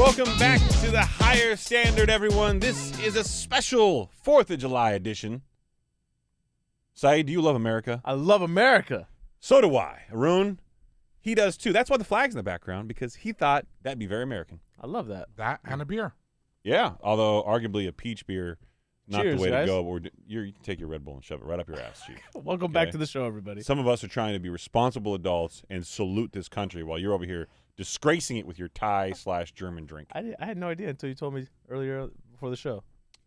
Welcome back to the Higher Standard, everyone. This is a special 4th of July edition. Saied, do you love America? I love America. So do I. Arun, he does too. That's why the flag's in the background, because he thought that'd be very American. I love that. That and a beer. Yeah, although arguably a peach beer, not Cheers, the way guys. to go. But you can take your Red Bull and shove it right up your ass, Chief. Welcome back to the show, everybody. Some of us are trying to be responsible adults and salute this country while you're over here disgracing it with your Thai/German drink. I had no idea until you told me earlier before the show.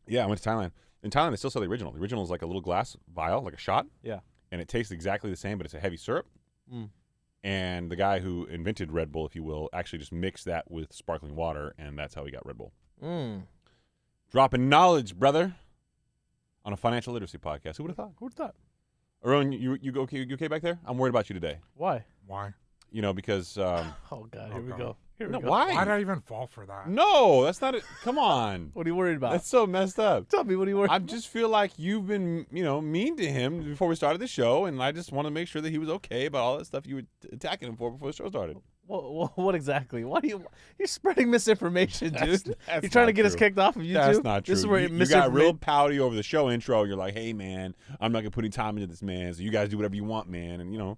Yeah, I went to Thailand. In Thailand, they still sell the original. The original is like a little glass vial, like a shot. Yeah. And it tastes exactly the same, but it's a heavy syrup. Mm. And the guy who invented Red Bull, if you will, actually just mixed that with sparkling water, and that's how he got Red Bull. Mm. Dropping knowledge, brother, on a financial literacy podcast. Who would have thought? Who would have thought? Arun, you okay back there? I'm worried about you today. Why? Why? You know, because Oh, God. Here we go. no, why? Why did I even fall for that? No, that's not it. Come on. What are you worried about? That's so messed up. Tell me, what are you worried I about? just feel like you've been, mean to him before we started the show, and I just want to make sure that he was okay about all that stuff you were attacking him for before the show started. What exactly? Why you're spreading misinformation, dude? That's You're trying to not get us true. kicked off of YouTube? That's not true. This is where You got misinformation. real pouty over the show intro. You're like, hey, man, I'm not going to put any time into this, man, so you guys do whatever you want, man. And,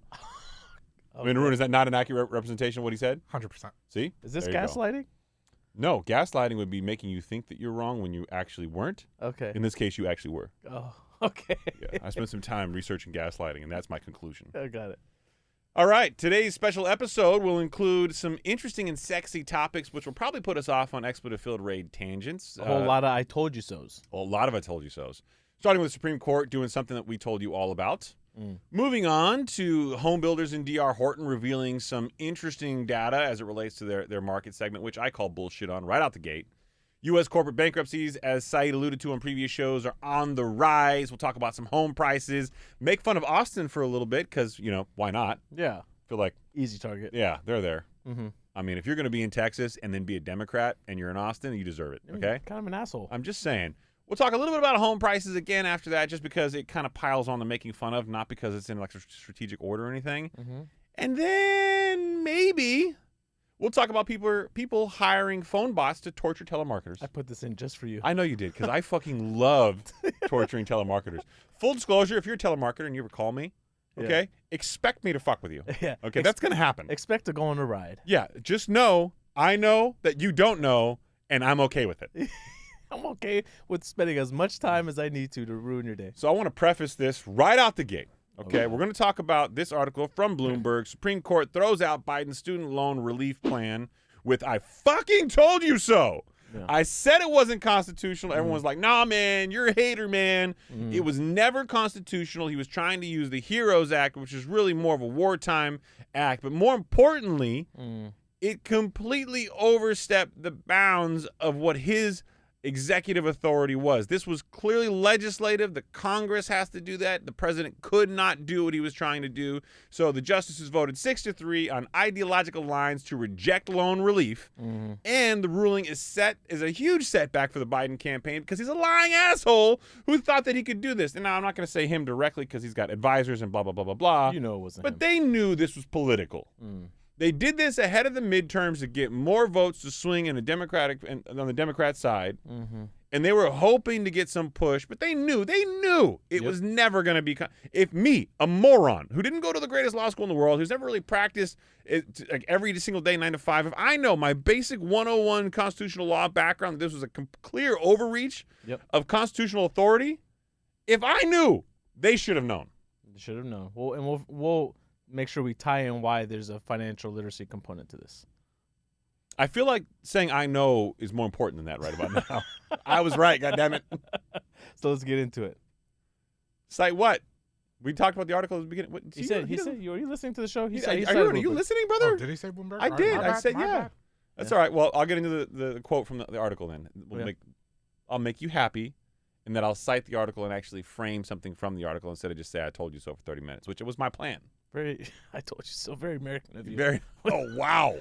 I mean, Arun, is that not an accurate representation of what he said? 100%. See? Is this There you go. gaslighting? No, gaslighting would be making you think that you're wrong when you actually weren't. Okay. In this case, you actually were. Oh, okay. Yeah, I spent some time researching gaslighting, and that's my conclusion. I got it. All right, today's special episode will include some interesting and sexy topics, which will probably put us off on expletive-filled raid tangents. A whole lot of I told you so's. A lot of I told you so's. Starting with the Supreme Court doing something that we told you all about. Mm. Moving on to home builders in DR Horton revealing some interesting data as it relates to their market segment, which I call bullshit on right out the gate. U.S. corporate bankruptcies, as Saied alluded to on previous shows, are on the rise. We'll talk about some home prices, make fun of Austin for a little bit because, why not? Yeah. Feel like, Easy target. yeah, they're there. Mm-hmm. I mean, if you're going to be in Texas and then be a Democrat and you're in Austin, you deserve it, okay? Kind of an asshole. I'm just saying. We'll talk a little bit about home prices again after that, just because it kind of piles on the making fun of, not because it's in like a strategic order or anything. Mm-hmm. And then maybe we'll talk about people hiring phone bots to torture telemarketers. I put this in just for you. I know you did, because I fucking loved torturing telemarketers. Full disclosure, if you're a telemarketer and you ever call me, okay, expect me to fuck with you. Yeah. Okay, that's going to happen. Expect to go on a ride. Yeah, just know, I know that you don't know, and I'm okay with it. I'm okay with spending as much time as I need to ruin your day. So I want to preface this right out the gate. Okay, we're going to talk about this article from Bloomberg. Supreme Court throws out Biden's student loan relief plan with "I fucking told you so." Yeah. I said it wasn't constitutional. Everyone's like, "Nah, man, you're a hater, man." It was never constitutional. He was trying to use the HEROES Act, which is really more of a wartime act. But more importantly, it completely overstepped the bounds of what his executive authority was. This was clearly legislative. The Congress has to do that. The president could not do what he was trying to do. So the justices voted 6-3 on ideological lines to reject loan relief. And the ruling is a huge setback for the Biden campaign because he's a lying asshole who thought that he could do this. And now I'm not going to say him directly because he's got advisors and blah, blah, blah, blah, blah. You know it wasn't But him. they knew this was political. They did this ahead of the midterms to get more votes to swing in on the Democrat side, and they were hoping to get some push. But they knew it was never going to be. If me, a moron who didn't go to the greatest law school in the world, who's never really practiced it, like every single day 9 to 5, if I know my basic 101 constitutional law background, that this was a clear overreach of constitutional authority. If I knew, they should have known. They should have known. We'll make sure we tie in why there's a financial literacy component to this. I feel like saying "I know" is more important than that right about now. I was right, goddammit. So let's get into it. Cite what? We talked about the article at the beginning. What, He said, are you listening to the show? He Are said, you listening, brother? Oh, did he say Bloomberg? I did. My I bad, said, my yeah. bad. That's all right. Well, I'll get into the quote from the article then. Okay. I'll make you happy, and then I'll cite the article and actually frame something from the article instead of just say "I told you so" for 30 minutes, which was my plan. I told you so. Very American of you. Oh, wow.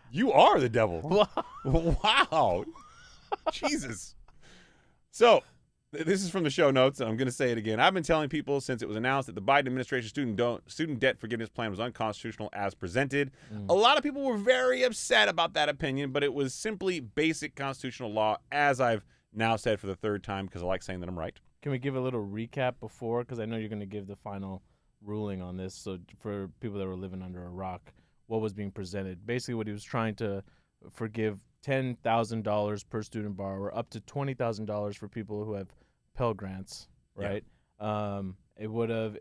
You are the devil. Wow. Wow. Jesus. So This is from the show notes, and I'm going to say it again. I've been telling people since it was announced that the Biden administration student debt forgiveness plan was unconstitutional as presented. A lot of people were very upset about that opinion, but it was simply basic constitutional law, as I've now said for the third time because I like saying that I'm right. Can we give a little recap before? Because I know you're going to give the final ruling on this. So for people that were living under a rock, what was being presented? Basically, what he was trying to forgive $10,000 per student borrower, up to $20,000 for people who have Pell Grants, right? Yeah. It would have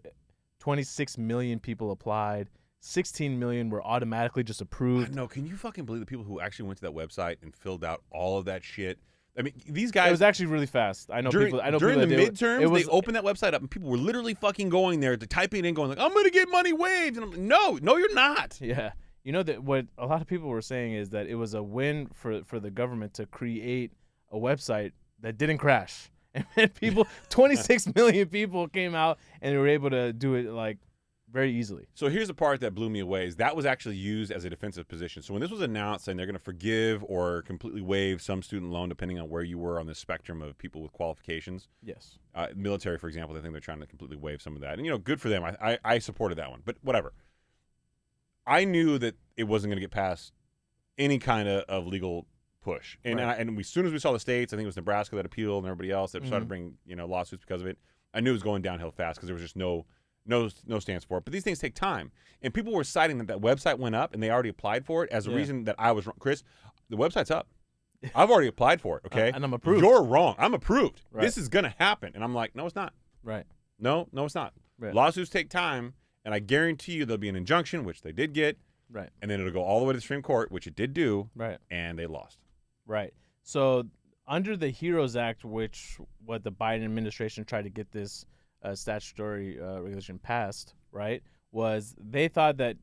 26 million people applied. 16 million were automatically just approved. No, can you fucking believe the people who actually went to that website and filled out all of that shit? I mean, these guys. It was actually really fast. I know during, people. I know during people the midterms, they was, opened that website up and people were literally fucking going there to typing it in, going like, "I'm gonna get money waived." And I'm like, no, you're not. Yeah. You know that what a lot of people were saying is that it was a win for the government to create a website that didn't crash. And people, 26 million people came out and they were able to do it like very easily. So here's the part that blew me away is that was actually used as a defensive position. So when this was announced and they're going to forgive or completely waive some student loan depending on where you were on the spectrum of people with qualifications. Yes. Military, for example, I think they're trying to completely waive some of that. And, good for them. I supported that one. But whatever. I knew that it wasn't going to get past any kind of legal push. And right. As soon as we saw the states, I think it was Nebraska that appealed and everybody else that started to bring lawsuits because of it, I knew it was going downhill fast because there was just no stance for it. But these things take time. And people were citing that website went up and they already applied for it as a reason that I was wrong. Chris, the website's up. I've already applied for it, okay? And I'm approved. You're wrong. I'm approved. Right. This is going to happen. And I'm like, no, it's not. Right. No, it's not. Right. Lawsuits take time, and I guarantee you there'll be an injunction, which they did get. Right. And then it'll go all the way to the Supreme Court, which it did do. Right. And they lost. Right. So under the HEROES Act, which what the Biden administration tried to get this statutory regulation passed, right, was they thought that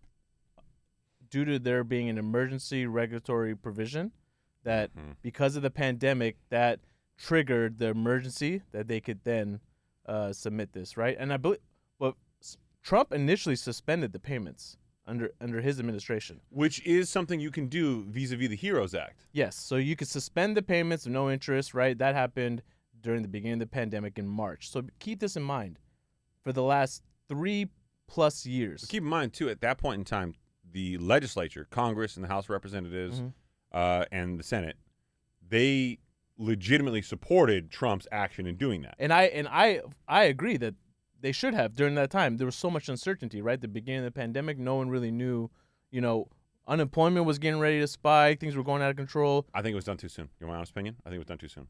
due to there being an emergency regulatory provision, that because of the pandemic, that triggered the emergency that they could then submit this, right? And I believe, well, Trump initially suspended the payments under his administration, which is something you can do vis-a-vis the HEROES Act. Yes, so you could suspend the payments of no interest, right? That happened during the beginning of the pandemic in March. So keep this in mind. For the last 3+ years. But keep in mind, too, at that point in time, the legislature, Congress and the House of Representatives and the Senate, they legitimately supported Trump's action in doing that. And I agree that they should have during that time. There was so much uncertainty, right? The beginning of the pandemic, no one really knew, unemployment was getting ready to spike. Things were going out of control. I think it was done too soon. You want my honest opinion? I think it was done too soon.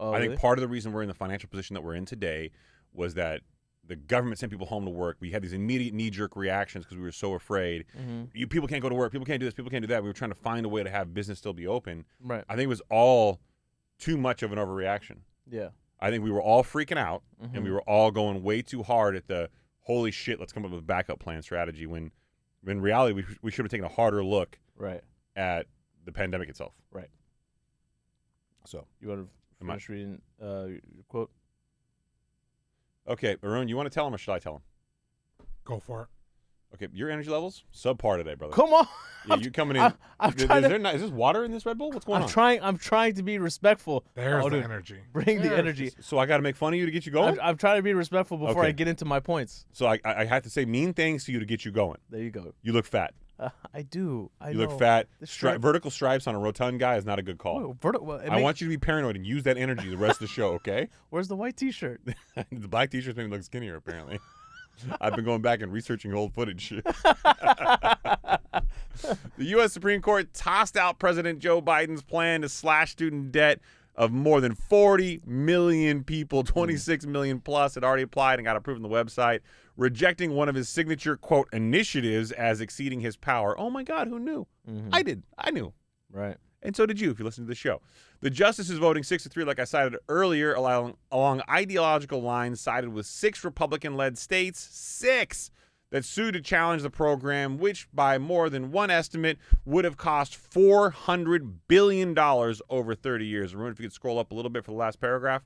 Oh, I really? think part of the reason we're in the financial position that we're in today was that the government sent people home to work. We had these immediate knee-jerk reactions because we were so afraid. People can't go to work. People can't do this. People can't do that. We were trying to find a way to have business still be open. Right. I think it was all too much of an overreaction. Yeah. I think we were all freaking out, and we were all going way too hard at the, holy shit, let's come up with a backup plan strategy, when in reality we should have taken a harder look at the pandemic itself. Right. So you want to finish reading your quote? Okay, Arun, you want to tell him or should I tell him? Go for it. Okay, your energy levels subpar today, brother. Come on. Yeah, you coming in? I'm is this water in this Red Bull? What's going on? I'm trying to be respectful. There's the energy. Bring the energy. So I got to make fun of you to get you going? I'm trying to be respectful before I get into my points. So I have to say mean things to you to get you going. There you go. You look fat. I do. I you know. look fat. Vertical stripes on a rotund guy is not a good call. I want you to be paranoid and use that energy the rest of the show, okay? Where's the white T-shirt? The black T-shirts make me look skinnier, apparently. I've been going back and researching old footage. The U.S. Supreme Court tossed out President Joe Biden's plan to slash student debt of more than 40 million people. 26 million plus had already applied and got approved on the website, rejecting one of his signature, quote, initiatives as exceeding his power. Oh, my God, who knew? I did. I knew. Right. And so did you if you listened to the show. The justices voting 6-3, like I cited earlier, along ideological lines, sided with 6 Republican-led states, 6, that sued to challenge the program, which by more than one estimate would have cost $400 billion over 30 years. Arun, if you could scroll up a little bit for the last paragraph.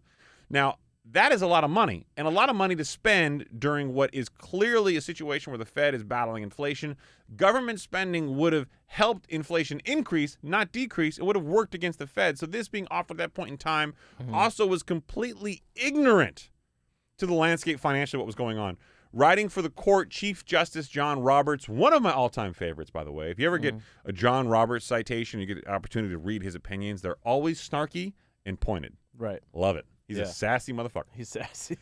Now, that is a lot of money, and a lot of money to spend during what is clearly a situation where the Fed is battling inflation. Government spending would have helped inflation increase, not decrease. It would have worked against the Fed. So this being offered at that point in time also was completely ignorant to the landscape financially what was going on. Writing for the court, Chief Justice John Roberts, one of my all-time favorites, by the way. If you ever get a John Roberts citation, you get an opportunity to read his opinions. They're always snarky and pointed. Right. Love it. He's a sassy motherfucker. He's sassy.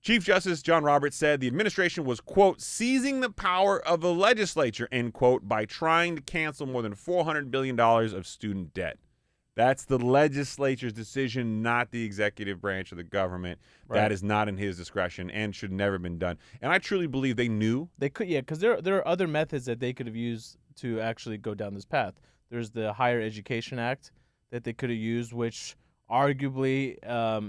Chief Justice John Roberts said the administration was, quote, seizing the power of the legislature, end quote, by trying to cancel more than $400 billion of student debt. That's the legislature's decision, not the executive branch of the government. Right. That is not in his discretion and should never have been done. And I truly believe they knew. They could, because there are other methods that they could have used to actually go down this path. There's the Higher Education Act that they could have used, which arguably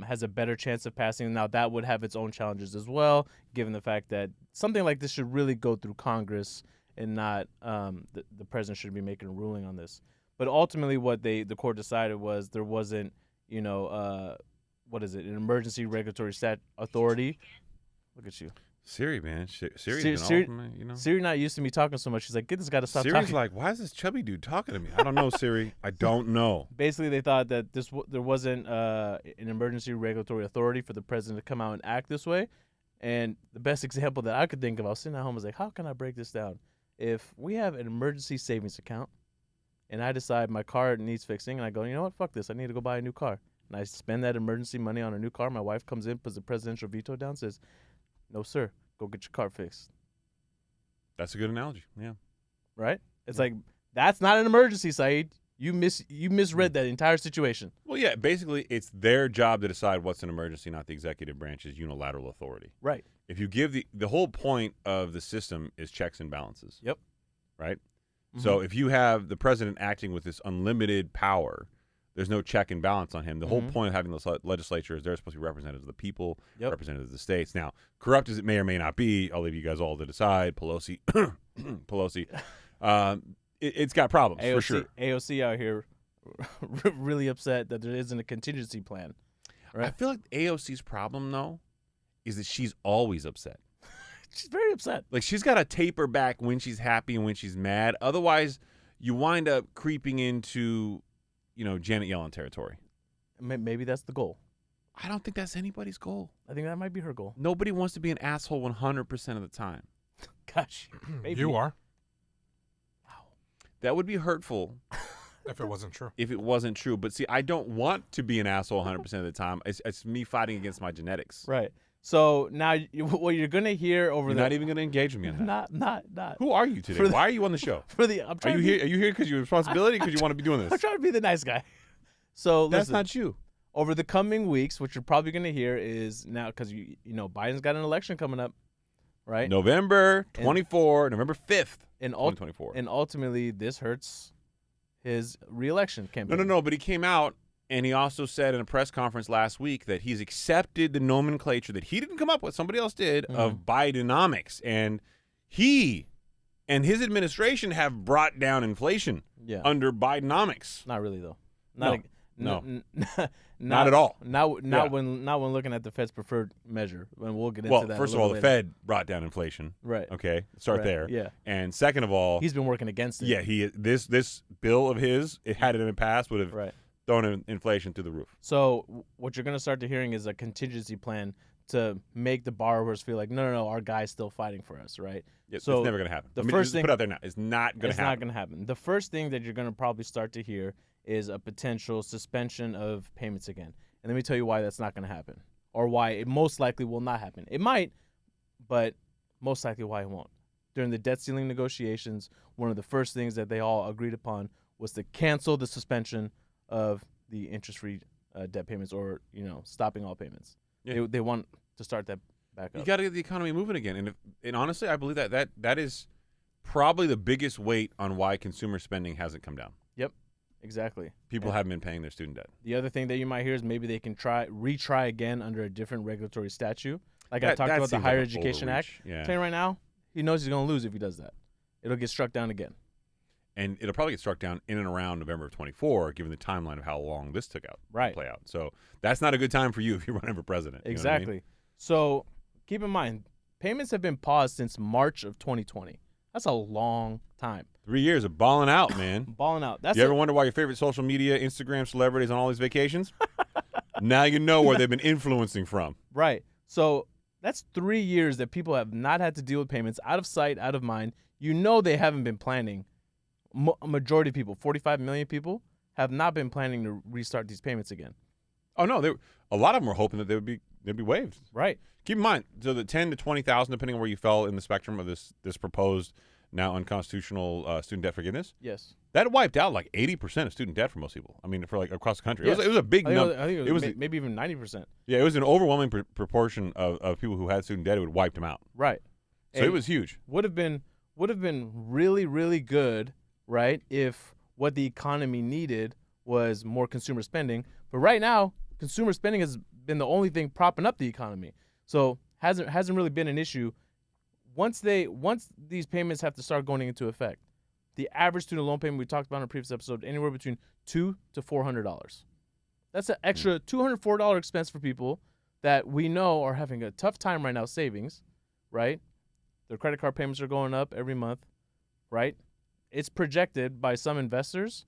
has a better chance of passing. Now, that would have its own challenges as well, given the fact that something like this should really go through Congress and not the president should be making a ruling on this. But ultimately what the court decided was there wasn't, what is it, an emergency regulatory authority. Look at you. Siri, man. Siri's Siri, been off, you know? Siri not used to me talking so much. She's like, get this guy to stop Siri's talking. like, why is this chubby dude talking to me? I don't know, Siri. I don't know. Basically, they thought that there wasn't an emergency regulatory authority for the president to come out and act this way. And the best example that I could think of, I was sitting at home, I was like, how can I break this down? If we have an emergency savings account, and I decide my car needs fixing, and I go, you know what, fuck this, I need to go buy a new car. And I spend that emergency money on a new car. My wife comes in, puts the presidential veto down, says, no, sir, go get your car fixed. That's a good analogy, yeah. Right? It's like, that's not an emergency, Saied. You misread that entire situation. Well, yeah, basically, it's their job to decide what's an emergency, not the executive branch's unilateral authority. Right. If you give the whole point of the system is checks and balances. Yep. Right? So if you have the president acting with this unlimited power, there's no check and balance on him. The whole point of having the legislature is they're supposed to be representatives of the people, representatives of the states. Now, corrupt as it may or may not be, I'll leave you guys all to decide. Pelosi, it's got problems for sure. AOC out here really upset that there isn't a contingency plan. Right? I feel like AOC's problem, though, is that she's always upset. She's very upset. Like, she's got to taper back when she's happy and when she's mad. Otherwise, you wind up creeping into, Janet Yellen territory. Maybe that's the goal. I don't think that's anybody's goal. I think that might be her goal. Nobody wants to be an asshole 100% of the time. Gosh. Maybe. You are. Wow. That would be hurtful. If it wasn't true. If it wasn't true. But see, I don't want to be an asshole 100% of the time. It's me fighting against my genetics. Right. So now what you're going to hear over You're not even going to engage with me on that. Not. Who are you today? Why are you on the show? Are you here because your responsibility because you want to be doing this? I'm trying to be the nice guy. So that's listen, not you. Over the coming weeks, what you're probably going to hear is now, because Biden's got an election coming up, right? November 5th, 2024. And ultimately, this hurts his re-election campaign. No, but he came out and he also said in a press conference last week that he's accepted the nomenclature that he didn't come up with, somebody else did, of Bidenomics. And he and his administration have brought down inflation under Bidenomics. Not really, though. Not at all. Not when looking at the Fed's preferred measure. And we'll get into that. Well, first of all, the Fed brought down inflation. Right. Okay. Start there. Yeah. And second of all, he's been working against it. Yeah. This bill of his, it had it in the past, would have thrown inflation through the roof. So what you're going to start to hearing is a contingency plan to make the borrowers feel like, no, our guy's still fighting for us, right? Yeah, so it's never going to happen. The first thing put out there now, it's not going to happen. It's not going to happen. The first thing that you're going to probably start to hear is a potential suspension of payments again. And let me tell you why that's not going to happen, or why it most likely will not happen. It might, but most likely why it won't. During the debt ceiling negotiations, one of the first things that they all agreed upon was to cancel the suspension of the interest-free debt payments, or stopping all payments. Yeah. They want to start that back up. You got to get the economy moving again, and honestly, I believe that is probably the biggest weight on why consumer spending hasn't come down. Yep, exactly. People haven't been paying their student debt. The other thing that you might hear is maybe they can retry again under a different regulatory statute. Like I talked about the Higher Education Act. Yeah. I'm telling you right now, he knows he's going to lose if he does that. It'll get struck down again. and it'll probably get struck down in and around November of 24, given the timeline of how long this took out to play out. So that's not a good time for you if you're running for president. You know what I mean? So keep in mind, payments have been paused since March of 2020. That's a long time. 3 years of balling out, man. Balling out. That's you ever wonder why your favorite social media, Instagram celebrities on all these vacations? Now you know where they've been influencing from. Right. So that's 3 years that people have not had to deal with payments, out of sight, out of mind. You know they haven't been planning. A majority of people, 45 million people, have not been planning to restart these payments again. Oh no, a lot of them were hoping that they'd be waived. Right. Keep in mind, so the 10 to 20,000, depending on where you fell in the spectrum of this proposed now unconstitutional student debt forgiveness. Yes. That wiped out like 80% of student debt for most people. I mean, for like across the country, Yes. it was a big number. I think it was maybe even 90%. Yeah, it was an overwhelming proportion of people who had student debt who had wiped them out. Right. So it was huge. Would have been really, really good, right, if what the economy needed was more consumer spending. But right now, consumer spending has been the only thing propping up the economy. So hasn't really been an issue. Once these payments have to start going into effect, the average student loan payment we talked about in a previous episode, anywhere between $200 to $400. That's an extra $204 expense for people that we know are having a tough time right now savings, right? Their credit card payments are going up every month, right? It's projected by some investors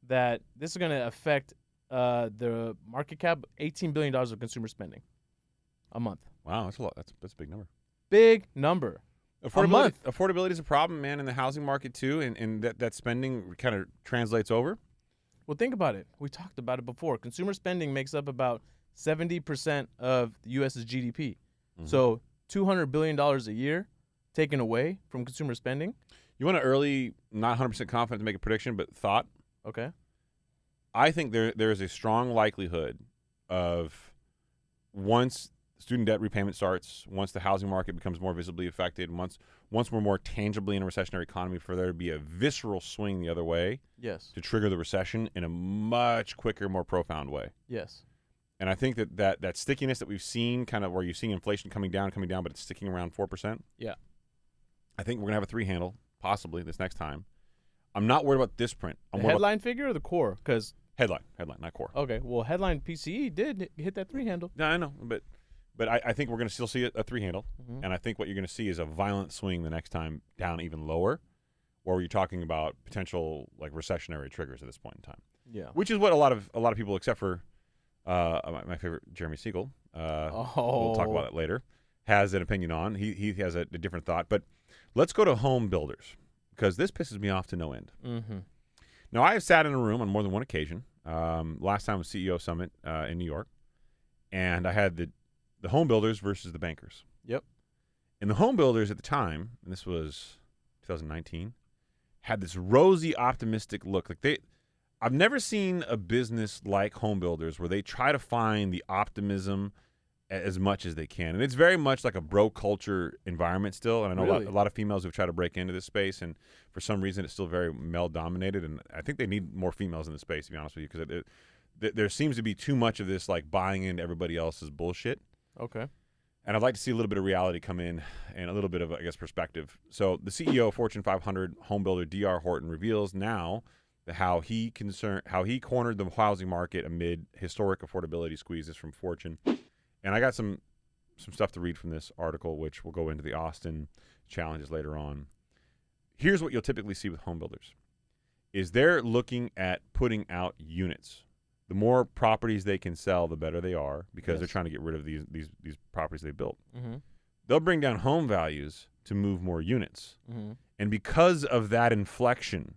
that this is going to affect the market cap, $18 billion of consumer spending a month. Wow, that's a lot. That's a big number. Big number. Affordability is a problem, man, in the housing market too, and that spending kind of translates over. Well, think about it. We talked about it before. Consumer spending makes up about 70% of the U.S.'s GDP. Mm-hmm. So $200 billion a year taken away from consumer spending. You want an early, not 100% confident to make a prediction, but thought? Okay. I think there is a strong likelihood of once student debt repayment starts, once the housing market becomes more visibly affected, once we're more tangibly in a recessionary economy, for there to be a visceral swing the other way. Yes. To trigger the recession in a much quicker, more profound way. Yes. And I think that stickiness that we've seen, kind of where you're seeing inflation coming down, but it's sticking around 4%. Yeah. I think we're going to have a 3 handle, possibly, this next time. I'm not worried about this print. The headline figure or the core? Because Headline, not core. Okay. Well, headline PCE did hit that 3 handle. No, I know, but I think we're going to still see a 3 handle, Mm-hmm. and I think what you're going to see is a violent swing the next time down even lower, or you're talking about potential like recessionary triggers at this point in time. Yeah. Which is what a lot of people, except for my favorite Jeremy Siegel, we'll talk about it later, has an opinion on. He has a different thought. But let's go to home builders, because this pisses me off to no end. Mm-hmm. Now, I have sat in a room on more than one occasion. Last time was CEO Summit in New York, and I had the home builders versus the bankers. Yep. And the home builders at the time, and this was 2019, had this rosy, optimistic look. I've never seen a business like home builders where they try to find the optimism as much as they can. And it's very much like a bro culture environment still. And I know Really? a lot of females who've tried to break into this space, and for some reason it's still very male dominated. And I think they need more females in the space, to be honest with you, because there seems to be too much of this like buying into everybody else's bullshit. Okay. And I'd like to see a little bit of reality come in and a little bit of, I guess, perspective. So the CEO of Fortune 500 home builder D.R. Horton reveals now how he cornered the housing market amid historic affordability squeezes from Fortune. And I got some stuff to read from this article, which will go into the Austin challenges later on. Here's what you'll typically see with home builders, is they're looking at putting out units. The more properties they can sell, the better they are, because they're trying to get rid of these properties they built. Mm-hmm. They'll bring down home values to move more units. Mm-hmm. And because of that inflection,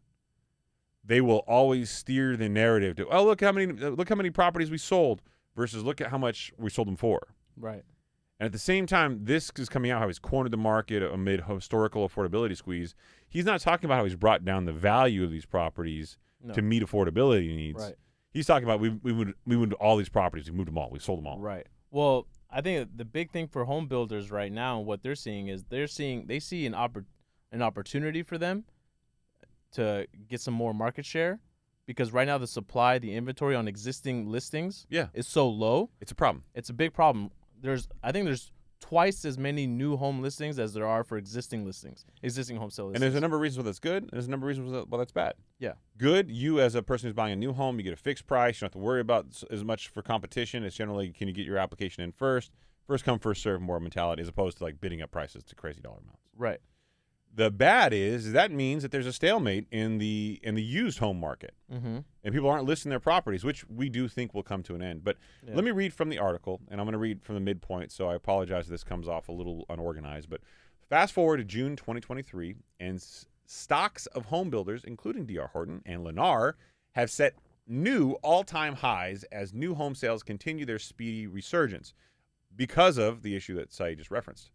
they will always steer the narrative to, oh, look how many properties we sold, versus look at how much we sold them for. Right. And at the same time, this is coming out how he's cornered the market amid historical affordability squeeze. He's not talking about how he's brought down the value of these properties to meet affordability needs. Right. He's talking about we moved all these properties. We moved them all. We sold them all. Right. Well, I think the big thing for home builders right now, what they're seeing is they see an opportunity for them to get some more market share, because right now the inventory on existing listings is so low. It's a problem. It's a big problem. I think there's twice as many new home listings as there are for existing home sale listings. And there's a number of reasons why that's good, and there's a number of reasons why that's bad. Yeah. Good, you as a person who's buying a new home, you get a fixed price. You don't have to worry about as much for competition. It's generally, can you get your application in first? First come, first serve more mentality, as opposed to like bidding up prices to crazy dollar amounts. Right. The bad is that means that there's a stalemate in the used home market, and people aren't listing their properties, which we do think will come to an end. But let me read from the article, and I'm going to read from the midpoint, so I apologize if this comes off a little unorganized. But fast forward to June 2023, and stocks of home builders, including D.R. Horton and Lennar, have set new all-time highs as new home sales continue their speedy resurgence because of the issue that Saied just referenced.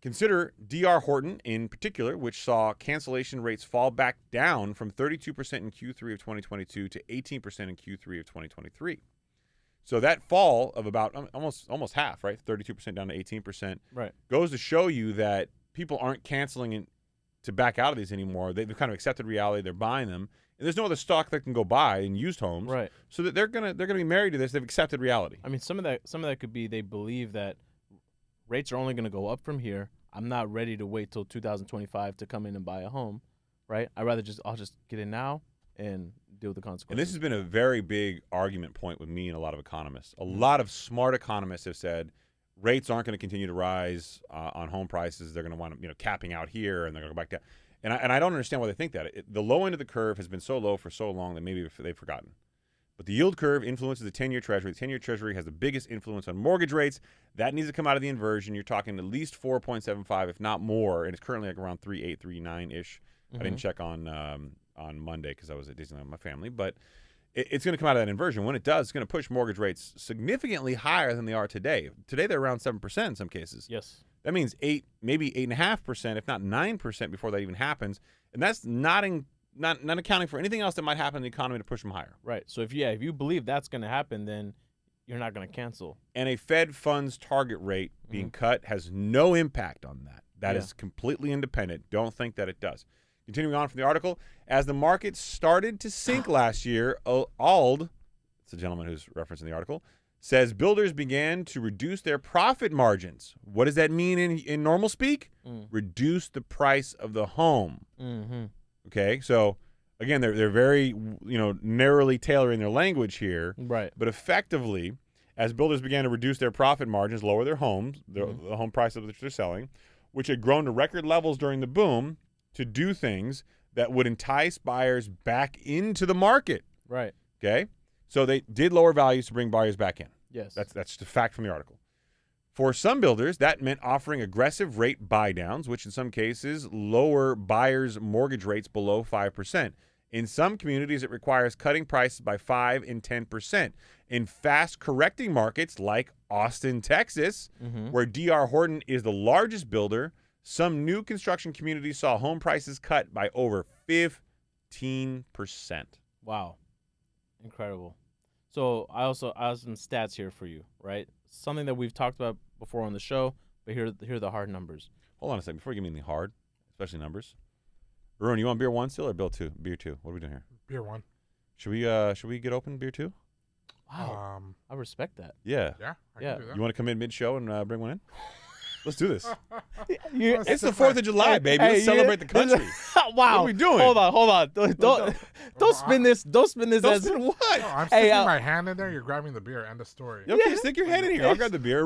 Consider D.R. Horton in particular, which saw cancellation rates fall back down from 32% in Q3 of 2022 to 18% in Q3 of 2023. So that fall of about almost half, right? 32% down to 18%, right, goes to show you that people aren't canceling to back out of these anymore. They've kind of accepted reality. They're buying them, and there's no other stock they can go buy in used homes, right? So that they're gonna be married to this. They've accepted reality. I mean, some of that could be they believe that rates are only going to go up from here. I'm not ready to wait till 2025 to come in and buy a home, right? I'll just get in now and deal with the consequences. And this has been a very big argument point with me and a lot of economists. A lot of smart economists have said rates aren't going to continue to rise on home prices. They're going to wind up, capping out here, and they're going to go back down. And I don't understand why they think that. The low end of the curve has been so low for so long that maybe they've forgotten. But the yield curve influences the 10-year Treasury. The 10-year Treasury has the biggest influence on mortgage rates. That needs to come out of the inversion. You're talking at least 4.75, if not more, and it's currently like around 3.8, 3.9-ish. I didn't check on Monday because I was at Disneyland with my family. But it's going to come out of that inversion. When it does, it's going to push mortgage rates significantly higher than they are today. Today, they're around 7% in some cases. Yes. That means 8, maybe 8.5%, if not 9% before that even happens. And that's not accounting for anything else that might happen in the economy to push them higher. Right. So if you believe that's going to happen, then you're not going to cancel. And a Fed funds target rate being cut has no impact on that. That is completely independent. Don't think that it does. Continuing on from the article, as the market started to sink last year, Ald, it's a gentleman who's referenced in the article, says builders began to reduce their profit margins. What does that mean in normal speak? Reduce the price of the home. Okay, so again, they're very narrowly tailoring their language here, right? But effectively, as builders began to reduce their profit margins, lower their homes, the home price of which they're selling, which had grown to record levels during the boom, to do things that would entice buyers back into the market. Right. Okay, so they did lower values to bring buyers back in. Yes, that's just a fact from the article. For some builders, that meant offering aggressive rate buy-downs, which in some cases lower buyers' mortgage rates below 5%. In some communities, it requires cutting prices by 5 and 10%. In fast-correcting markets like Austin, Texas, where D.R. Horton is the largest builder, some new construction communities saw home prices cut by over 15%. Wow. Incredible. So I have some stats here for you, right? Something that we've talked about before on the show, but here are the hard numbers. Hold on a second. Before you give me the hard, especially numbers. Arun, you want beer 1 still or beer 2? What are we doing here? Beer 1. Should we get open beer 2? Wow. I respect that. Yeah. Yeah, I can do that. You want to come in mid-show and bring one in? Let's do this. It's the 4th of July, baby. Let's celebrate the country. Wow. What are we doing? Hold on. Don't spin this. Don't spin this as what? No, I'm sticking my hand in there. You're grabbing the beer. End of story. Okay, stick your hand in here. I'll grab the beer.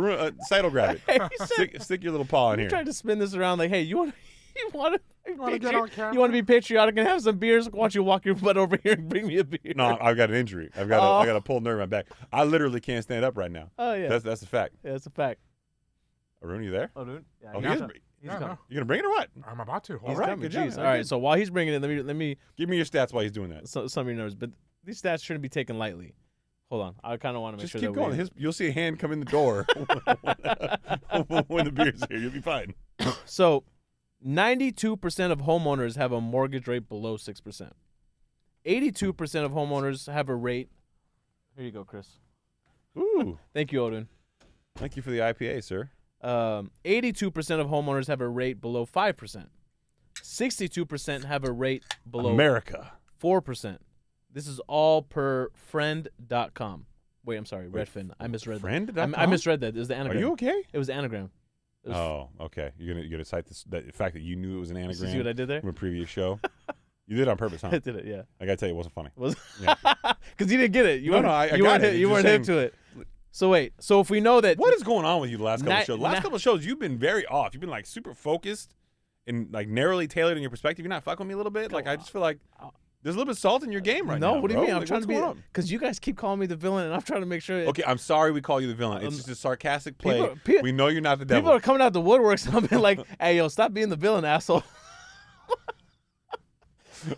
Saied will grab it. Stick your little paw in here. You're trying to spin this around like, hey, you want to get on camera? You want to be patriotic and have some beers? Why don't you walk your butt over here and bring me a beer? No, I've got an injury. I got a pulled nerve in my back. I literally can't stand up right now. Oh yeah, that's a fact. Yeah, that's a fact. Arun, you there? Arun? Yeah, Oh, he's he's coming. No. You gonna bring it or what? I'm about to. All right, good job. All right, so while he's bringing it, let me Give me your stats while he's doing that. some of your numbers, but these stats shouldn't be taken lightly. Hold on, I kind of want to make Just sure keep that going. You'll see a hand come in the door when the beer's here. You'll be fine. So, 92% of homeowners have a mortgage rate below 6%. 82% of homeowners have a rate. Here you go, Chris. Ooh, Thank you, Odin. thank you for the IPA, sir. 82% of homeowners have a rate below 5%. 62% have a rate below America. 4%. This is all per friend.com, Wait, I'm sorry, Redfin. I misread that. Friend.com? I misread that. It was the anagram. Are you okay? It was the anagram. It was Oh, okay. You're gonna cite this the fact that you knew it was an You anagram see what I did there? from a previous show. You did it on purpose, huh? I did it, yeah. I gotta tell you, it wasn't funny. Was Yeah. because you didn't get it. You No, weren't, no, I you got weren't it. hip, It's you just weren't hip saying- to it. So wait. So if we know that What is going on with you the last couple of shows? Last Nah. couple of shows, you've been very off. You've been like super focused and like narrowly tailored in your perspective. You're not fucking with me a little bit. Like I just feel like there's a little bit of salt in your game right now. no, what do you bro. mean? I'm Like, trying what's to be going on? because you guys keep calling me the villain, and I'm trying to make sure. Okay, I'm sorry we call you the villain. It's just a sarcastic play. People- we know you're not the People devil. are coming out the woodworks, and I'm being like, "Hey, yo, stop being the villain, asshole."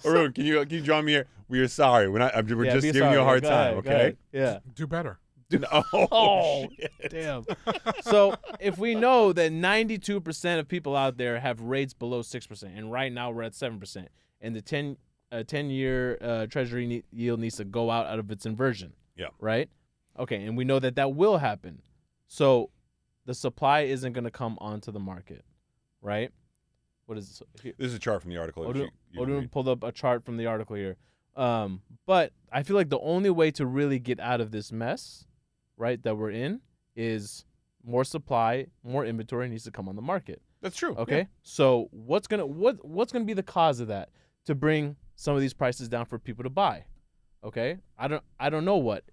Arun, can you draw me here? We are sorry. We're not. We're Yeah, just be giving sorry. you a hard Go time. ahead, go Okay. ahead. Yeah. Do better. Oh, shit. Damn. So if we know that 92% of people out there have rates below 6%, and right now we're at 7%, and the 10-year Treasury yield needs to go out of its inversion. Yeah. Right. Okay, and we know that that will happen. So the supply isn't going to come onto the market, right? What is this? Here. This is a chart from the article. that you can Odin read. pulled up a chart from the article here. But I feel like the only way to really get out of this mess, right, that we're in is more supply, more inventory needs to come on the market. That's true. Okay? Yeah. So what's gonna be the cause of that to bring some of these prices down for people to buy? Okay? I don't know what.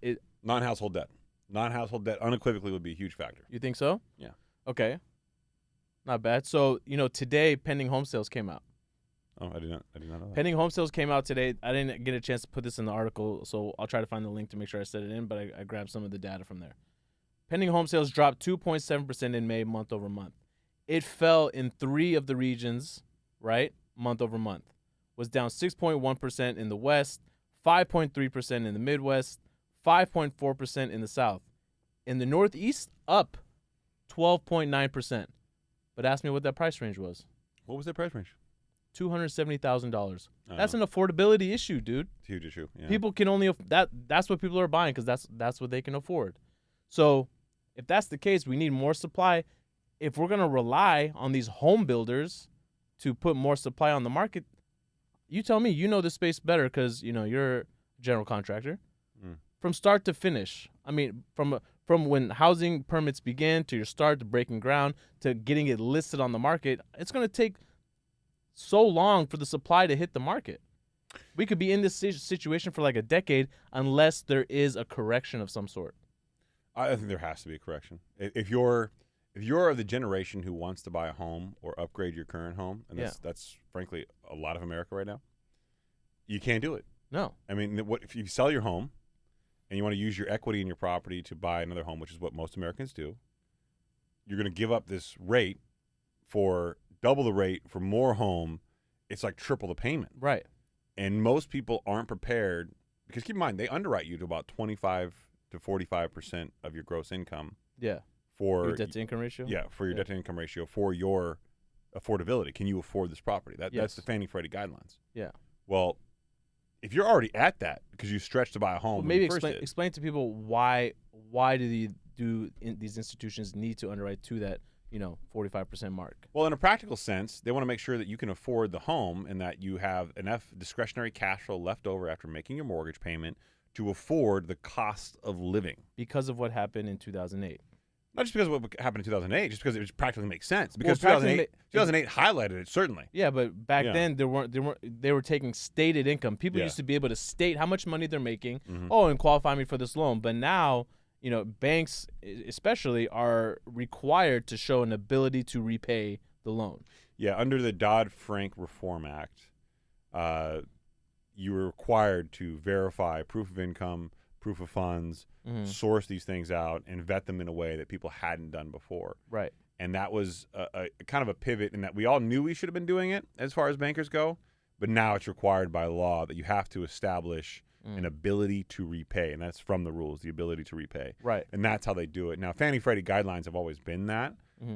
Non-household debt. Non-household debt unequivocally would be a huge factor. You think so? Yeah. Okay. Not bad. So, today pending home sales came out. Oh, I did not know that. Pending home sales came out today. I didn't get a chance to put this in the article, so I'll try to find the link to make sure I set it in, but I grabbed some of the data from there. Pending home sales dropped 2.7% in May, month over month. It fell in 3 of the regions, right, month over month. Was down 6.1% in the West, 5.3% in the Midwest, 5.4% in the South. In the Northeast, up 12.9%. But ask me what that price range was. What was their price range? $270,000. That's an affordability issue, dude. It's a huge issue. Yeah. People can only that's what people are buying because that's what they can afford. So if that's the case, we need more supply. If we're gonna rely on these home builders to put more supply on the market, you tell me. You know the space better because you're a general contractor. From start to finish. I mean, from when housing permits begin to your start to breaking ground to getting it listed on the market, it's gonna take so long for the supply to hit the market. We could be in this situation for like a decade unless there is a correction of some sort. I think there has to be a correction. If you're of the generation who wants to buy a home or upgrade your current home, and that's frankly a lot of America right now, you can't do it. No. I mean, what if you sell your home and you want to use your equity in your property to buy another home, which is what most Americans do, you're going to give up this rate for double the rate for more home. It's like triple the payment. Right. And most people aren't prepared because keep in mind, they underwrite you to about 25 to 45% of your gross income. Yeah. For your debt to income ratio? Yeah, for your debt to income ratio, for your affordability. Can you afford this property? That's the Fannie Freddie guidelines. Yeah. Well, if you're already at that because you stretched to buy a home, maybe explain to people why do these institutions need to underwrite to that 45% mark? Well, in a practical sense, they want to make sure that you can afford the home and that you have enough discretionary cash flow left over after making your mortgage payment to afford the cost of living. Because of what happened in 2008. Not just because of what happened in 2008, just because it just practically makes sense. Because Well, 2008 highlighted it, certainly. Yeah, but back then they were taking stated income. People Yeah. used to be able to state how much money they're making. Mhm. Oh, and qualify me for this loan. But now, banks especially are required to show an ability to repay the loan. Yeah, under the Dodd-Frank Reform Act, you were required to verify proof of income, proof of funds, source these things out, and vet them in a way that people hadn't done before. Right. And that was a kind of a pivot in that we all knew we should have been doing it as far as bankers go, but now it's required by law that you have to establish an ability to repay, and that's from the rules, the ability to repay. Right. And that's how they do it. Now, Fannie Freddie guidelines have always been that,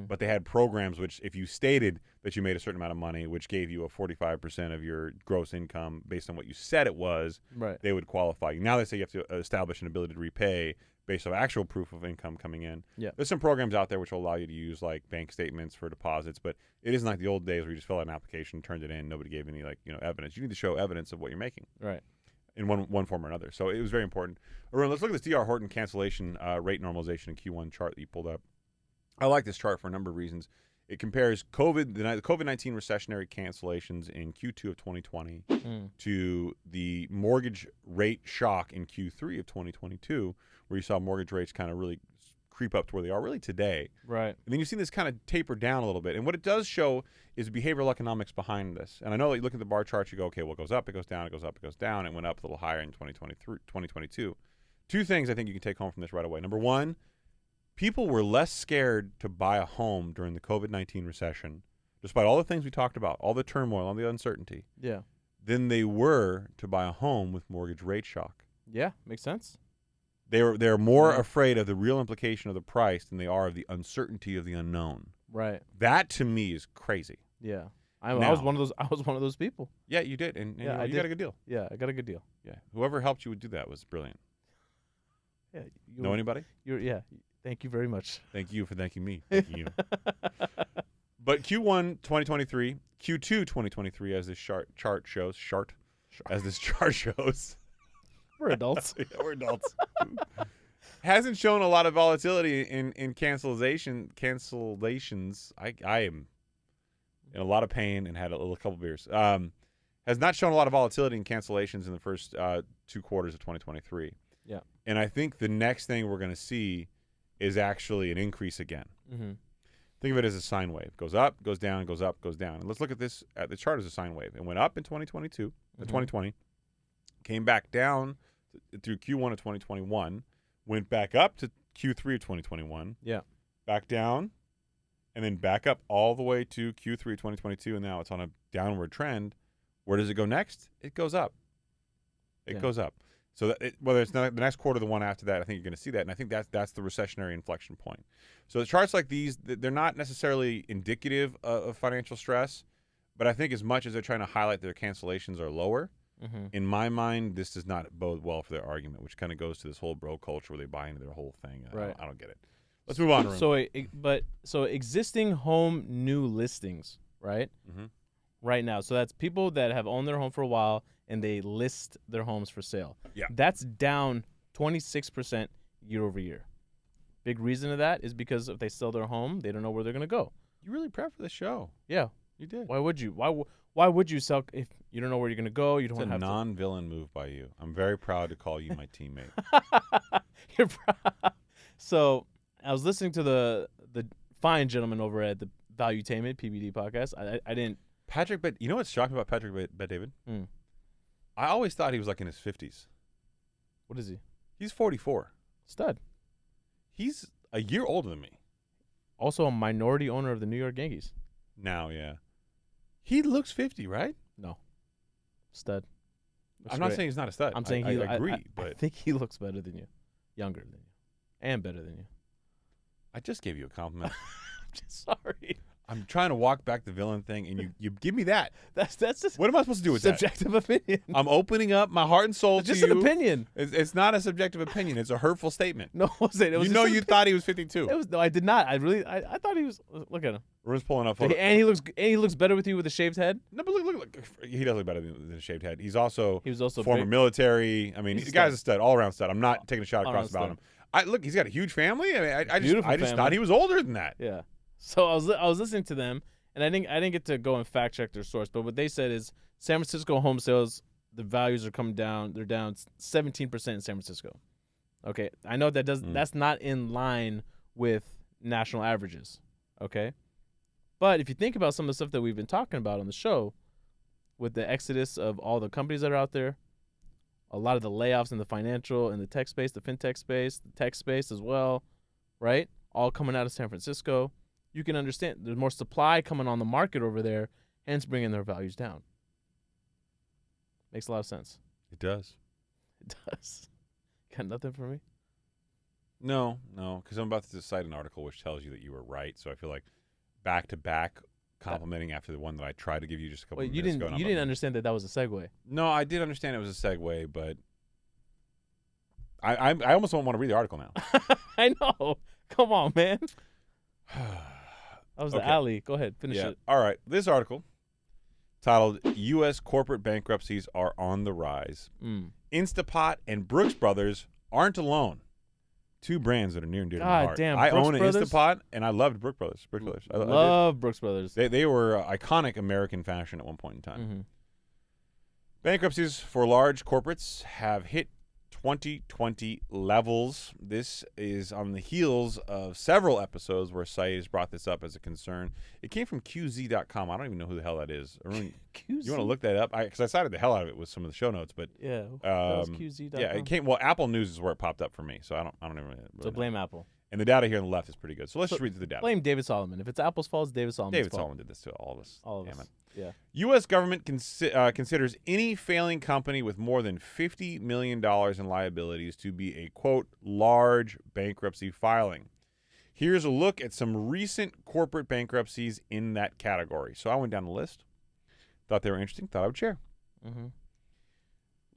but they had programs which, if you stated that you made a certain amount of money, which gave you a 45% of your gross income based on what you said it was, Right. they would qualify you. Now they say you have to establish an ability to repay based on actual proof of income coming in. Yeah. There's some programs out there which will allow you to use like bank statements for deposits, but it isn't like the old days where you just fill out an application, turned it in, nobody gave any evidence. You need to show evidence of what you're making. Right. in one form or another. So it was very important. Arun, let's look at this DR Horton cancellation rate normalization in Q1 chart that you pulled up. I like this chart for a number of reasons. It compares the COVID-19 recessionary cancellations in Q2 of 2020 to the mortgage rate shock in Q3 of 2022, where you saw mortgage rates kind of really creep up to where they are really today. Right. And then you've seen this kind of taper down a little bit. And what it does show is behavioral economics behind this. And I know that you look at the bar charts, you go, okay, well, it goes up, it goes down, it goes up, it goes down. It went up a little higher in 2022. Two things I think you can take home from this right away. Number one, people were less scared to buy a home during the COVID-19 recession, despite all the things we talked about, all the turmoil, all the uncertainty, than they were to buy a home with mortgage rate shock. Yeah, makes sense. They're more afraid of the real implication of the price than they are of the uncertainty of the unknown. Right. That to me is crazy. Yeah. I was one of those people. Yeah, you did, and Yeah, you got a good deal. Yeah, I got a good deal. Yeah, whoever helped you would do that was brilliant. Yeah. Know anybody? Thank you very much. Thank you for thanking me. Thank you. But Q1 2023, Q2 2023, as this chart shows, as this chart shows. We're adults. Yeah, we're adults. Hasn't shown a lot of volatility in cancellations. I am in a lot of pain and had a couple beers. Has not shown a lot of volatility in cancellations in the first 2 quarters of 2023. Yeah. And I think the next thing we're going to see is actually an increase again. Mm-hmm. Think of it as a sine wave. Goes up, goes down, goes up, goes down. And let's look at this at the chart as a sine wave. It went up in 2020, came back down through Q1 of 2021, went back up to Q3 of 2021. Yeah. Back down, and then back up all the way to Q3 of 2022, and now it's on a downward trend. Where does it go next? It goes up. It goes up. So whether it's the next quarter or the one after that, I think you're going to see that, and I think that's the recessionary inflection point. So the charts like these, they're not necessarily indicative of financial stress, but I think as much as they're trying to highlight their cancellations are lower, in my mind, this does not bode well for their argument, which kind of goes to this whole bro culture where they buy into their whole thing. Right. I don't get it. Let's move on. Arun. So existing home new listings, right? Right now. So that's people that have owned their home for a while and they list their homes for sale. Yeah. That's down 26% year over year. Big reason of that is because if they sell their home, they don't know where they're going to go. You really prepped for this show. Yeah. You did. Why would you? Why would you sell if you don't know where you're going to go? You don't It's have a non-villain move by you. I'm very proud to call you my teammate. You're proud. So I was listening to the fine gentleman over at the Valuetainment PBD podcast. I didn't. Patrick, but you know what's shocking about Patrick Bet David? I always thought he was like in his 50s. What is he? He's 44. Stud. He's a year older than me. Also a minority owner of the New York Yankees. Now, yeah. He looks 50, right? No. Stud. Looks I'm not great. saying he's not a stud. I'm saying I agree, but I think he looks better than you, younger than you, and better than you. I just gave you a compliment. I'm just sorry. I'm trying to walk back the villain thing, and you give me that. That's just What am I supposed to do with that? subjective opinion. I'm opening up my heart and soul It's to just you. an opinion. It's not a subjective opinion. It's a hurtful statement. No, it wasn't. It was You just know an you opinion. thought he was 52. It was no, I did not. I thought he was. Look at him. Ruben's pulling up photo. And he looks better with you with a shaved head. No, but look. He does look better than a shaved head. He was also former big. military. I mean, He's the a guy's stud. a stud, all around stud. I'm not taking a shot All across around about him. Look, he's got a huge family. I mean, I Beautiful just family. thought he was older than that. Yeah. So I was listening to them, and I didn't get to go and fact check their source, but what they said is San Francisco home sales, the values are coming down. They're down 17% in San Francisco. Okay, I know that's not in line with national averages. Okay, but if you think about some of the stuff that we've been talking about on the show, with the exodus of all the companies that are out there, a lot of the layoffs in the financial and the tech space, the fintech space, the tech space as well, right? All coming out of San Francisco. You can understand there's more supply coming on the market over there, hence bringing their values down. Makes a lot of sense. It does. It does. Got nothing for me? No, because I'm about to cite an article which tells you that you were right. So I feel like back to back complimenting after the one that I tried to give you just a couple Wait, of you minutes ago. you didn't understand that was a segue. No, I did understand it was a segue, but I almost don't want to read the article now. I know. Come on, man. That was the alley. Go ahead, finish it. All right. This article titled U.S. Corporate Bankruptcies Are on the Rise. Instapot and Brooks Brothers aren't alone. Two brands that are near and dear to my heart. Damn, I Brooks own an Brothers? Instapot, and I loved Brooks Brothers. I Love Brooks Brothers. They were iconic American fashion at one point in time. Mm-hmm. Bankruptcies for large corporates have hit 2020 levels. This is on the heels of several episodes where Saied has brought this up as a concern. It came from QZ.com. I don't even know who the hell that is. Arun, you want to look that up? Because I cited the hell out of it with some of the show notes. But yeah, that was QZ.com. Yeah, it came. Well, Apple News is where it popped up for me, so I don't even really So blame Apple. And the data here on the left is pretty good. So let's just read through the data. Blame David Solomon. If it's Apple's fault, it's David Solomon's fault. David Solomon did this to all of us. All of us. Yeah. U.S. government considers any failing company with more than $50 million in liabilities to be a, quote, large bankruptcy filing. Here's a look at some recent corporate bankruptcies in that category. So I went down the list. Thought they were interesting. Thought I would share. Mm-hmm.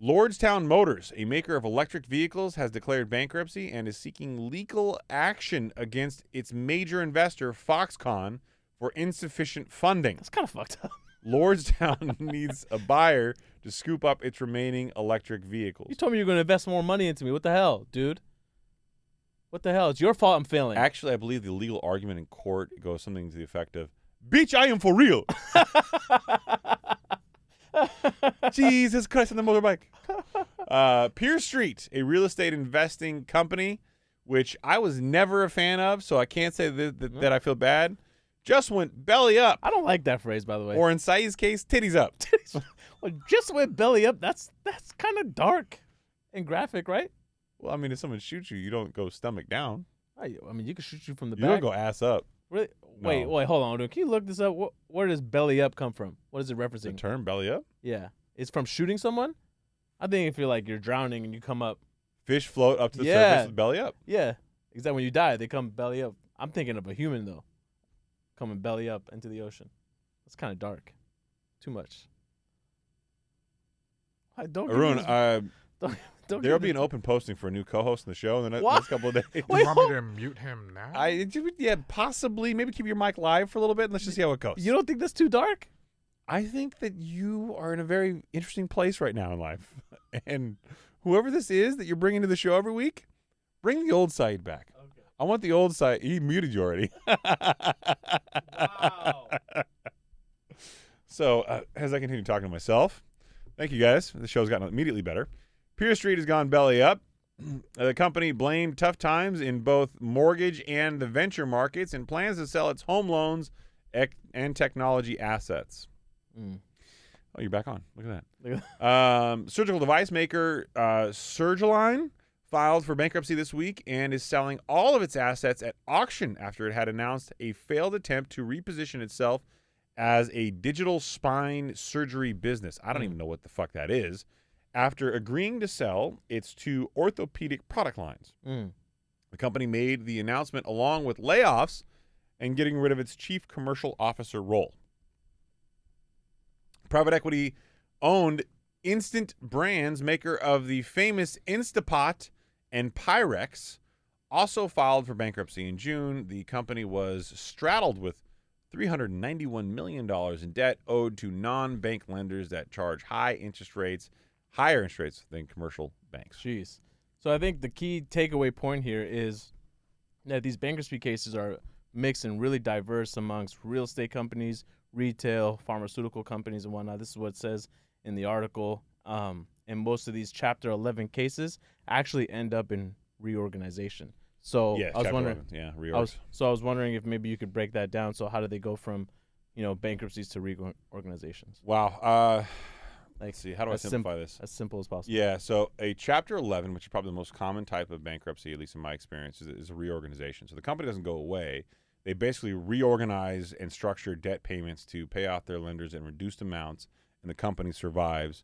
Lordstown Motors, a maker of electric vehicles, has declared bankruptcy and is seeking legal action against its major investor, Foxconn, for insufficient funding. That's kind of fucked up. Lordstown needs a buyer to scoop up its remaining electric vehicles. You told me you were going to invest more money into me. What the hell, dude? What the hell? It's your fault I'm failing. Actually, I believe the legal argument in court goes something to the effect of, bitch, I am for real. Jesus Christ on the motorbike. Pier Street, a real estate investing company, which I was never a fan of, so I can't say that I feel bad, just went belly up. I don't like that phrase, by the way. Or in Saeed's case, titties up. Well, just went belly up. That's kind of dark and graphic, right? Well, I mean, if someone shoots you, you don't go stomach down. I mean, you can shoot you from the You back. don't go ass up. Really? No. Wait, hold on, dude. Can you look this up? Where does belly up come from? What is it referencing? The term belly up? Yeah. It's from shooting someone? I think if you're like you're drowning and you come up. Fish float up to the surface with belly up. Yeah. Exactly. When you die, they come belly up. I'm thinking of a human, though, coming belly up into the ocean. That's kind of dark. Too much. Arun, don't there'll be an open posting for a new co-host in the show in the next couple of days. Do you want me to mute him now? Yeah, possibly. Maybe keep your mic live for a little bit and let's just see how it goes. You don't think that's too dark? I think that you are in a very interesting place right now in life. And whoever this is that you're bringing to the show every week, bring the old Saied back. Okay. I want the old Saied. He muted you already. Wow. So as I continue talking to myself, thank you guys. The show's gotten immediately better. Pier Street has gone belly up. The company blamed tough times in both mortgage and the venture markets and plans to sell its home loans and technology assets. Oh, you're back on. Look at that. Surgical device maker Surgalign filed for bankruptcy this week and is selling all of its assets at auction after it had announced a failed attempt to reposition itself as a digital spine surgery business. I don't even know what the fuck that is. After agreeing to sell its two orthopedic product lines. The company made the announcement along with layoffs and getting rid of its chief commercial officer role. Private equity owned Instant Brands, maker of the famous Instapot and Pyrex, also filed for bankruptcy in June. The company was straddled with $391 million in debt owed to non-bank lenders that charge higher interest rates than commercial banks. Jeez. So I think the key takeaway point here is that these bankruptcy cases are mixed and really diverse amongst real estate companies, retail, pharmaceutical companies, and whatnot. This is what it says in the article. And most of these Chapter 11 cases actually end up in reorganization. So yeah, I was wondering, 11. Yeah, I was wondering if maybe you could break that down. So how do they go from, bankruptcies to reorganizations? Wow. Let's see. How do I simplify this? As simple as possible. Yeah. So a Chapter 11, which is probably the most common type of bankruptcy, at least in my experience, is a reorganization. So the company doesn't go away. They basically reorganize and structure debt payments to pay off their lenders in reduced amounts, and the company survives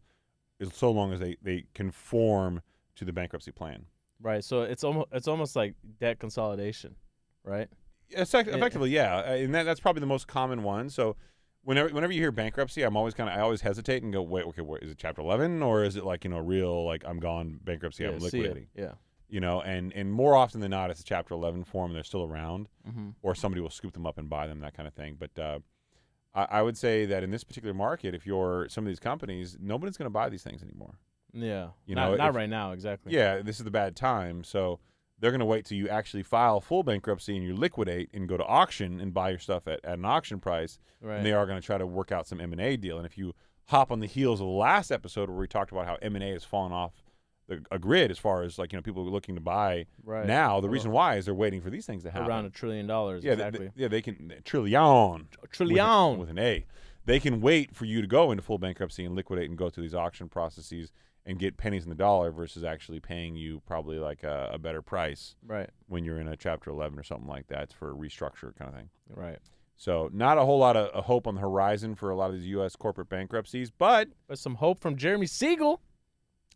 so long as they conform to the bankruptcy plan. Right. So it's almost like debt consolidation, right? Effectively, yeah. And that's probably the most common one. So whenever you hear bankruptcy, I always hesitate and go, wait, okay, is it Chapter 11 or is it like, real, like I'm gone bankruptcy, I'm liquidating? Yeah. And more often than not, it's a Chapter 11 form. They're still around, or somebody will scoop them up and buy them, that kind of thing. But I would say that in this particular market, if you're some of these companies, nobody's going to buy these things anymore. Yeah. You not know, right now, exactly. Yeah, this is the bad time. So they're going to wait till you actually file full bankruptcy and you liquidate and go to auction and buy your stuff at an auction price. Right. And they are going to try to work out some M&A deal. And if you hop on the heels of the last episode where we talked about how M&A has fallen off a grid as far as, like, you know, people looking to buy now, the reason why is they're waiting for these things to happen. Around $1 trillion, yeah, exactly. They can trillion with an A. They can wait for you to go into full bankruptcy and liquidate and go through these auction processes and get pennies in the dollar versus actually paying you probably like a better price when you're in a Chapter 11 or something like that. It's for a restructure kind of thing. Right. So not a whole lot of hope on the horizon for a lot of these U.S. corporate bankruptcies, but there's some hope from Jeremy Siegel.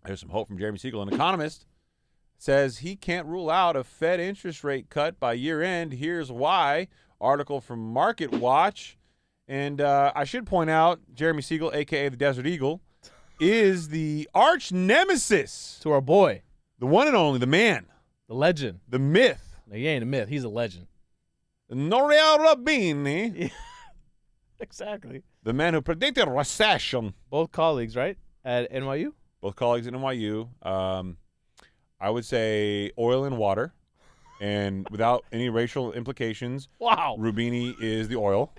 There's some hope from Jeremy Siegel. An economist says he can't rule out a Fed interest rate cut by year end. Here's why. Article from Market Watch. And I should point out, Jeremy Siegel, a.k.a. the Desert Eagle, is the arch nemesis to our boy. The one and only, the man. The legend. The myth. No, he ain't a myth. He's a legend. Nouriel Roubini. Yeah. Exactly. The man who predicted recession. Both colleagues, right? At NYU? Both colleagues at NYU. I would say oil and water. And without any racial implications, wow, Roubini is the oil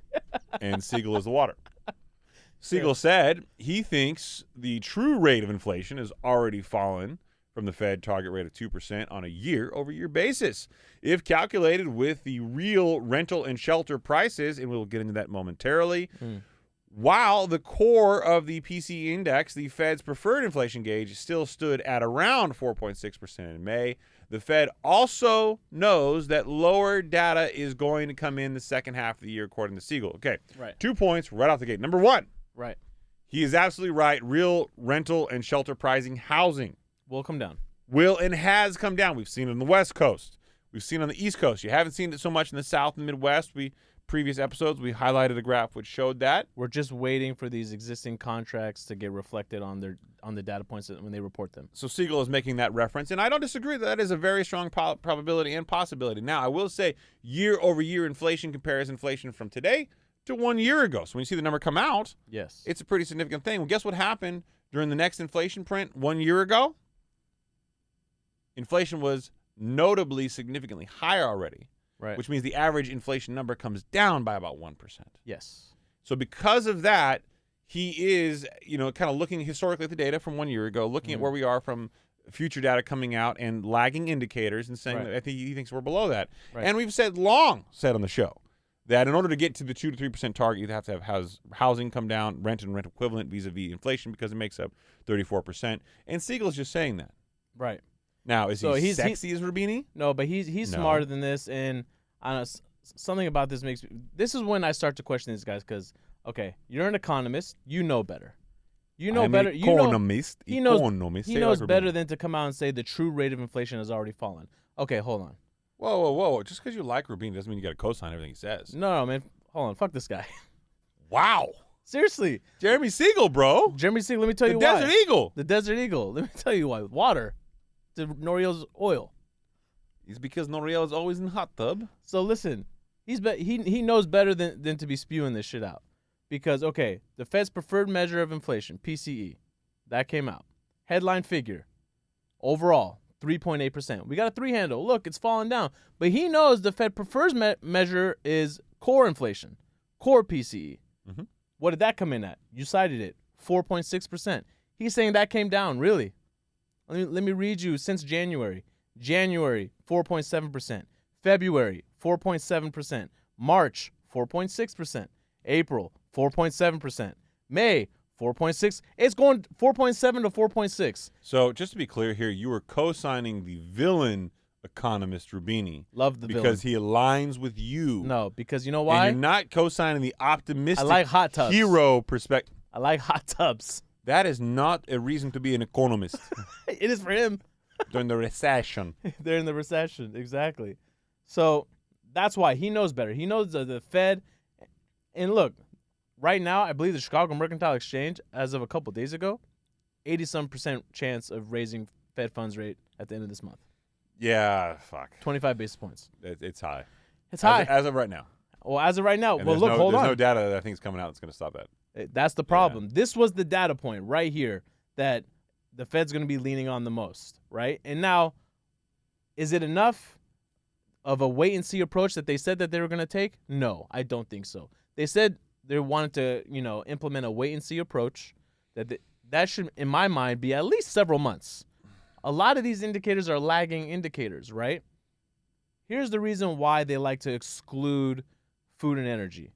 and Siegel is the water. Siegel said he thinks the true rate of inflation has already fallen from the Fed target rate of 2% on a year-over-year basis. If calculated with the real rental and shelter prices, and we'll get into that momentarily, while the core of the PCE index, the Fed's preferred inflation gauge, still stood at around 4.6% in May, the Fed also knows that lower data is going to come in the second half of the year, according to Siegel. Okay, 2 points right off the gate. Number one, he is absolutely right. Real rental and shelter pricing, housing, will come down. Will and has come down. We've seen it on the West Coast. We've seen it on the East Coast. You haven't seen it so much in the South and Midwest. Previous episodes, we highlighted a graph which showed that. We're just waiting for these existing contracts to get reflected on the data points when they report them. So Siegel is making that reference, and I don't disagree that is a very strong probability and possibility. Now, I will say year-over-year inflation compares inflation from today to 1 year ago. So when you see the number come out, yes, it's a pretty significant thing. Well, guess what happened during the next inflation print 1 year ago? Inflation was notably significantly higher already. Right. Which means the average inflation number comes down by about 1%. Yes. So because of that, he is, kind of looking historically at the data from 1 year ago, looking at where we are from future data coming out and lagging indicators and saying that I think he thinks we're below that. Right. And we've long said on the show that in order to get to the 2 to 3% target, you have to have housing come down, rent and rent equivalent vis-a-vis inflation because it makes up 34%. And Siegel is just saying that. Right. Now, is he sexy as Roubini? No, but he's smarter than this, and something about this makes me. This is when I start to question these guys because, okay, you're an economist, you know better. You know better. Economist. He knows better than to come out and say the true rate of inflation has already fallen. Okay, hold on. Whoa. Just because you like Roubini doesn't mean you got to co-sign everything he says. No, man. Hold on. Fuck this guy. Wow. Seriously. Jeremy Siegel, bro. Jeremy Siegel, let me tell you why. The Desert Eagle. The Desert Eagle. Let me tell you why. Water. To Noriel's oil. It's because Noriel is always in hot tub. So listen, he knows better than to be spewing this shit out. Because, okay, the Fed's preferred measure of inflation, PCE, that came out. Headline figure, overall, 3.8%. We got a 3 handle. Look, it's falling down. But he knows the Fed prefers measure is core inflation, core PCE. Mm-hmm. What did that come in at? You cited it, 4.6%. He's saying that came down, really. Let me read you since January. January, 4.7%. February, 4.7%. March, 4.6%. April, 4.7%. May, 4.6. It's going 4.7 to 4.6. So just to be clear here, you were co-signing the villain economist Roubini. Love the villain. Because he aligns with you. No, because you know why? And you're not co-signing the optimistic I like hot tubs. Hero perspective. I like hot tubs. That is not a reason to be an economist. It is for him. During the recession. During the recession, exactly. So that's why he knows better. He knows the Fed. And look, right now, I believe the Chicago Mercantile Exchange, as of a couple days ago, 80-some% chance of raising Fed funds rate at the end of this month. Yeah, fuck. 25 basis points. It's high. It's high. As of right now. Well, as of right now, And well, look, hold there's on. no data that I think is coming out that's going to stop that. That's the problem. This was the data point right here that the Fed's going to be leaning on the most, right? And now, is it enough of a wait-and-see approach that they said that they were going to take? No, I don't think so. They said they wanted to, implement a wait-and-see approach that should, in my mind, be at least several months. A lot of these indicators are lagging indicators, right? Here's the reason why they like to exclude food and energy.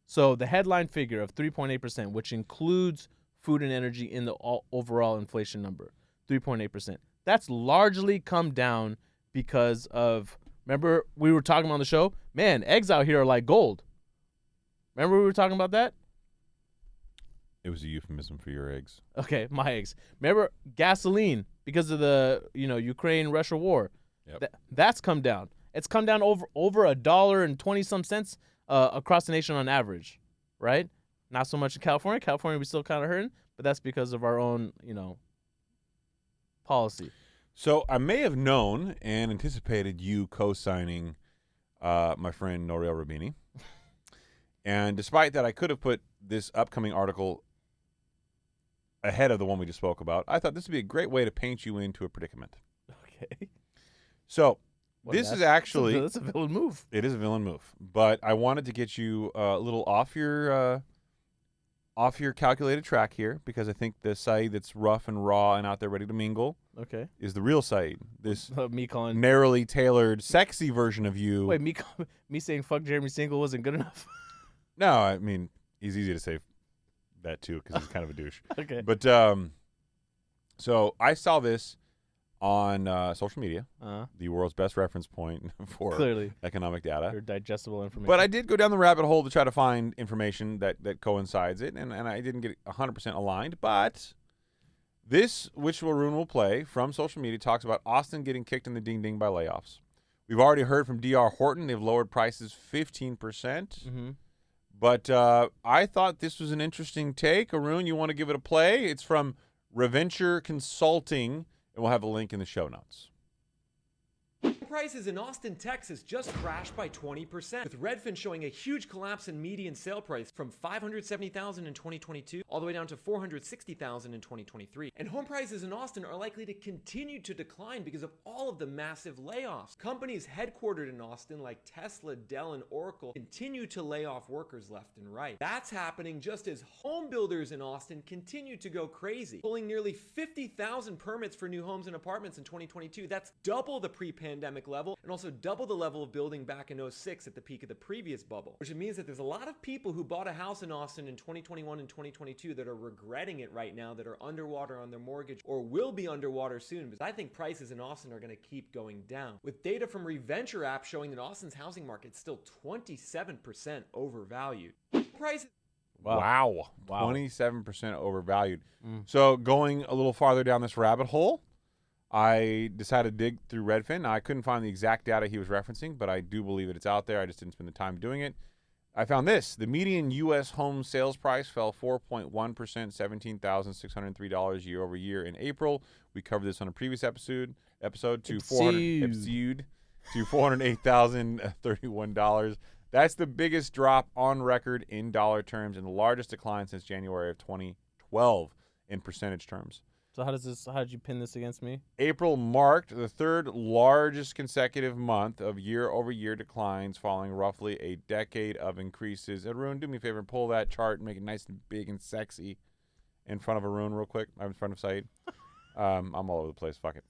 So the headline figure of 3.8%, which includes food and energy in the overall inflation number, 3.8%. That's largely come down because of, remember we were talking on the show, man, eggs out here are like gold. Remember we were talking about that? It was a euphemism for your eggs. Okay, my eggs. Remember gasoline because of the Ukraine-Russia war. Yep. That's come down. It's come down over $1.20 across the nation on average, right? Not so much in California. California, we still kind of hurting, but that's because of our own, policy. So I may have known and anticipated you co-signing my friend Nouriel Roubini. And despite that, I could have put this upcoming article ahead of the one we just spoke about. I thought this would be a great way to paint you into a predicament. Okay. So this is actually... That's a villain move. It is a villain move. But I wanted to get you a little off your calculated track here, because I think the Saied that's rough and raw and out there ready to mingle is the real Saied. This me calling narrowly tailored, sexy version of you. Wait, me saying fuck Jeremy Siegel wasn't good enough? No, I mean, he's easy to say that too because he's kind of a douche. Okay. But so I saw this on social media, the world's best reference point for clearly economic data. or digestible information. But I did go down the rabbit hole to try to find information that coincides it, and I didn't get 100% aligned. But this, which Wharton will play from social media, talks about Austin getting kicked in the ding-ding by layoffs. We've already heard from DR Horton. They've lowered prices 15%. Mm-hmm. But I thought this was an interesting take. Arun, you want to give it a play? It's from Reventure Consulting, and we'll have a link in the show notes. Prices in Austin, Texas just crashed by 20%, with Redfin showing a huge collapse in median sale price from $570,000 in 2022 all the way down to $460,000 in 2023. And home prices in Austin are likely to continue to decline because of all of the massive layoffs. Companies headquartered in Austin like Tesla, Dell, and Oracle continue to lay off workers left and right. That's happening just as home builders in Austin continue to go crazy, pulling nearly 50,000 permits for new homes and apartments in 2022. That's double the pre-pandemic level and also double the level of building back in 2006 at the peak of the previous bubble, which means that there's a lot of people who bought a house in Austin in 2021 and 2022 that are regretting it right now, that are underwater on their mortgage or will be underwater soon. But I think prices in Austin are going to keep going down, with data from Reventure app showing that Austin's housing market is still 27% overvalued. Prices. Wow. 27% overvalued. So going a little farther down this rabbit hole, I decided to dig through Redfin. Now, I couldn't find the exact data he was referencing, but I do believe that it's out there. I just didn't spend the time doing it. I found this. The median U.S. home sales price fell 4.1%, $17,603 year over year in April. We covered this on a previous episode to $408,031. That's the biggest drop on record in dollar terms and the largest decline since January of 2012 in percentage terms. So how did you pin this against me? April marked the third largest consecutive month of year-over-year declines, following roughly a decade of increases. Arun, do me a favor and pull that chart and make it nice and big and sexy in front of Arun real quick. I'm in front of Saied. I'm all over the place. Fuck it.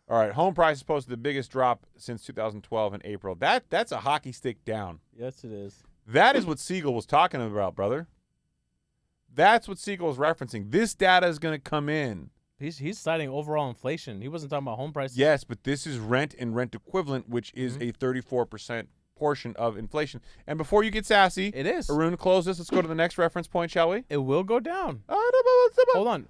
All right, home prices posted the biggest drop since 2012 in April. That's a hockey stick down. Yes, it is. That is what Siegel was talking about, brother. That's what Siegel was referencing. This data is going to come in. He's citing overall inflation. He wasn't talking about home prices. Yes, but this is rent and rent equivalent, which is a 34% portion of inflation. And before you get sassy, it is. Arun, close this. Let's go to the next reference point, shall we? It will go down. Hold on.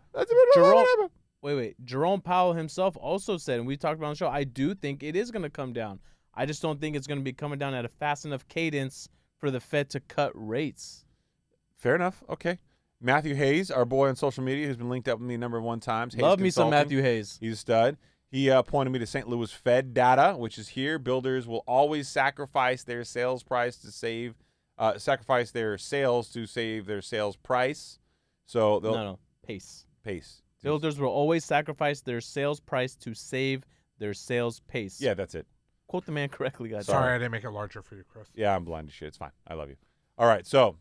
Jerome Powell himself also said, and we talked about on the show, I do think it is going to come down. I just don't think it's going to be coming down at a fast enough cadence for the Fed to cut rates. Fair enough. Okay. Matthew Hayes, our boy on social media, who's been linked up with me a number of times. Love me some Matthew Hayes. He's a stud. He pointed me to St. Louis Fed data, which is here. Builders will always sacrifice their sales price to save sacrifice their sales to save their sales price. So they'll No, pace. pace. Builders will always sacrifice their sales price to save their sales pace. Yeah, that's it. Quote the man correctly, guys. Sorry, I didn't make it larger for you, Chris. Yeah, I'm blind as shit. It's fine. I love you. All right, so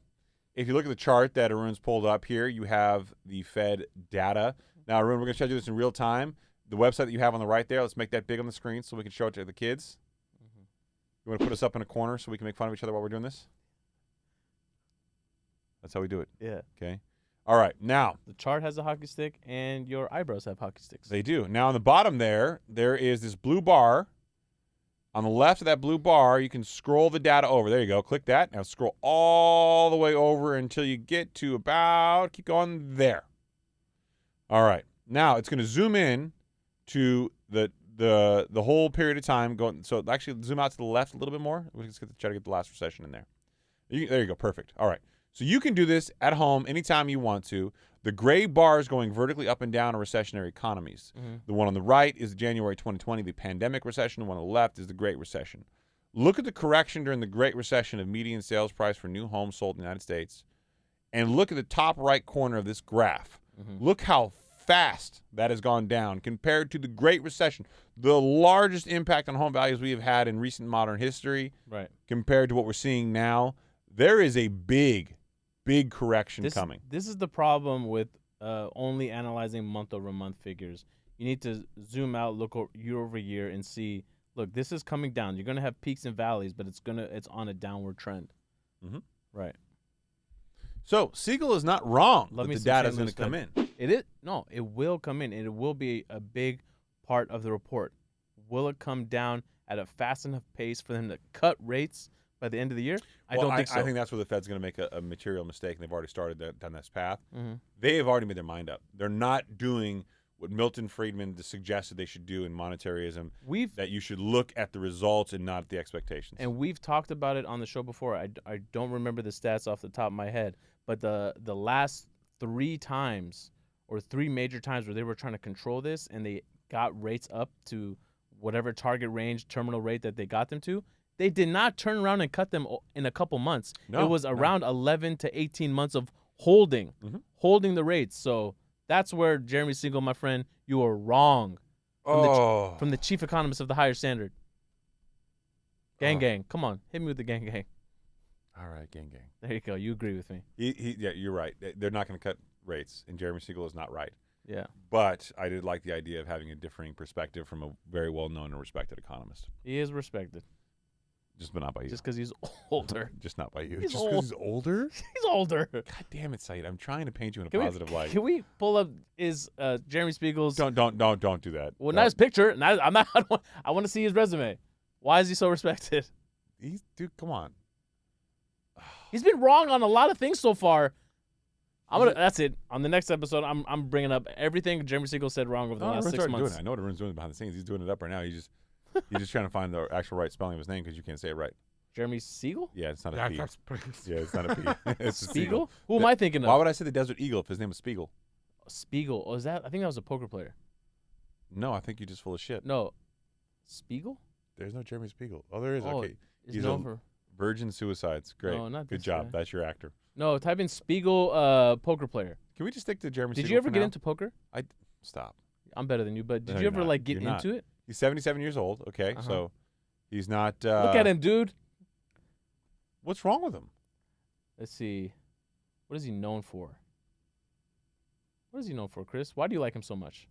if you look at the chart that Arun's pulled up here, you have the Fed data. Now, Arun, we're going to show you this in real time. The website that you have on the right there, let's make that big on the screen so we can show it to the kids. You want to put us up in a corner so we can make fun of each other while we're doing this? That's how we do it. Yeah. Okay. All right. Now, The chart has a hockey stick, and your eyebrows have hockey sticks. they do. Now, on the bottom there is this blue bar. On the left of that blue bar, you can scroll the data over. There you go. Click that. Now, scroll all the way over until you get to about, keep going there. All right. Now, it's going to zoom in to the whole period of time. So, actually, zoom out to the left a little bit more. We'll just try to get the last recession in there. There you go. Perfect. All right. So you can do this at home anytime you want to. The gray bar is going vertically up and down in recessionary economies. The one on the right is January 2020, the pandemic recession. The one on the left is the Great Recession. Look at the correction during the Great Recession of median sales price for new homes sold in the United States. And look at the top right corner of this graph. Look how fast that has gone down compared to the Great Recession, the largest impact on home values we have had in recent modern history. Right. Compared to what we're seeing now. There is a big correction coming. This is the problem with only analyzing month-over-month figures. You need to zoom out, look year over year, and see. Look, this is coming down. You're gonna have peaks and valleys, but it's on a downward trend. Right. So Siegel is not wrong. Let that me the see data is St. going Louis to come Fed. in. It is no. It will come in, and it will be a big part of the report. Will it come down at a fast enough pace for them to cut rates by the end of the year? I don't think so. I think that's where the Fed's going to make a material mistake, and they've already started down this path. They have already made their mind up. They're not doing what Milton Friedman suggested they should do in monetarism, that you should look at the results and not at the expectations. And we've talked about it on the show before. I don't remember the stats off the top of my head, but the last 3 times or 3 major times where they were trying to control this and they got rates up to whatever target range terminal rate that they got them to, they did not turn around and cut them in a couple months. It was around 11 to 18 months of holding the rates. So that's where, Jeremy Siegel, my friend, you are wrong. From the chief economist of the Higher Standard. Gang. Come on. Hit me with the gang. All right, gang. There you go. You agree with me. Yeah, you're right. They're not going to cut rates, and Jeremy Siegel is not right. Yeah. But I did like the idea of having a differing perspective from a very well-known and respected economist. He is respected. Just but not by you. Just because he's older. Just not by you. He's Just because he's older? He's older. God damn it, Saied. I'm trying to paint you in a positive light. Can we pull up Jeremy Spiegel's? Don't do that. Well, not his picture. And I want to see his resume. Why is he so respected? Dude, come on. He's been wrong on a lot of things so far. That's it. On the next episode, I'm bringing up everything Jeremy Siegel said wrong over the last 6 months. Doing it. I know what Arun's doing behind the scenes. He's doing it up right now. He's just trying to find the actual right spelling of his name because you can't say it right. Jeremy Siegel? Yeah, it's not a P. Yeah, it's not a P. It's a Spiegel? Who am I thinking of? Why would I say the Desert Eagle if his name was Spiegel? Spiegel. Oh, is that? I think that was a poker player. No, I think you're just full of shit. No. Spiegel? There's no Jeremy Spiegel. Oh, there is. Oh, okay. He's known for Virgin Suicides. Great. No, not Good this job. guy. That's your actor. No, type in Spiegel poker player. Can we just stick to Jeremy Siegel? Did you ever for get now? into poker? Stop. I'm better than you, but did No, you you're ever not. like get You're not. into it? He's 77 years old. Okay, so he's not. Look at him, dude. What's wrong with him? Let's see. What is he known for? What is he known for, Chris? Why do you like him so much?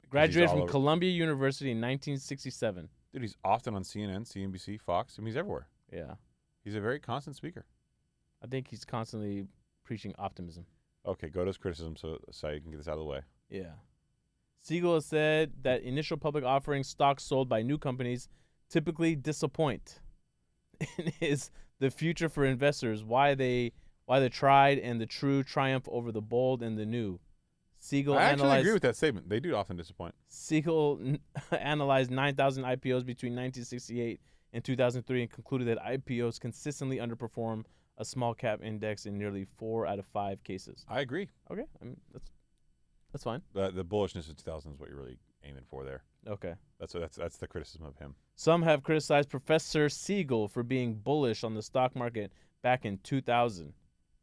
Graduated from Columbia University in 1967. Dude, he's often on CNN, CNBC, Fox. I mean, he's everywhere. Yeah. He's a very constant speaker. I think he's constantly preaching optimism. Okay, go to his criticism so you can get this out of the way. Yeah. Siegel has said that initial public offering stocks sold by new companies typically disappoint. It is the future for investors, why the tried and the true triumph over the bold and the new. Siegel I actually agree with that statement. They do often disappoint. Siegel analyzed 9,000 IPOs between 1968 and 2003 and concluded that IPOs consistently underperform a small cap index in nearly 4 out of 5 cases. I agree. Okay, I mean, that's fine. The bullishness of 2000 is what you're really aiming for there. Okay. That's the criticism of him. Some have criticized Professor Siegel for being bullish on the stock market back in 2000.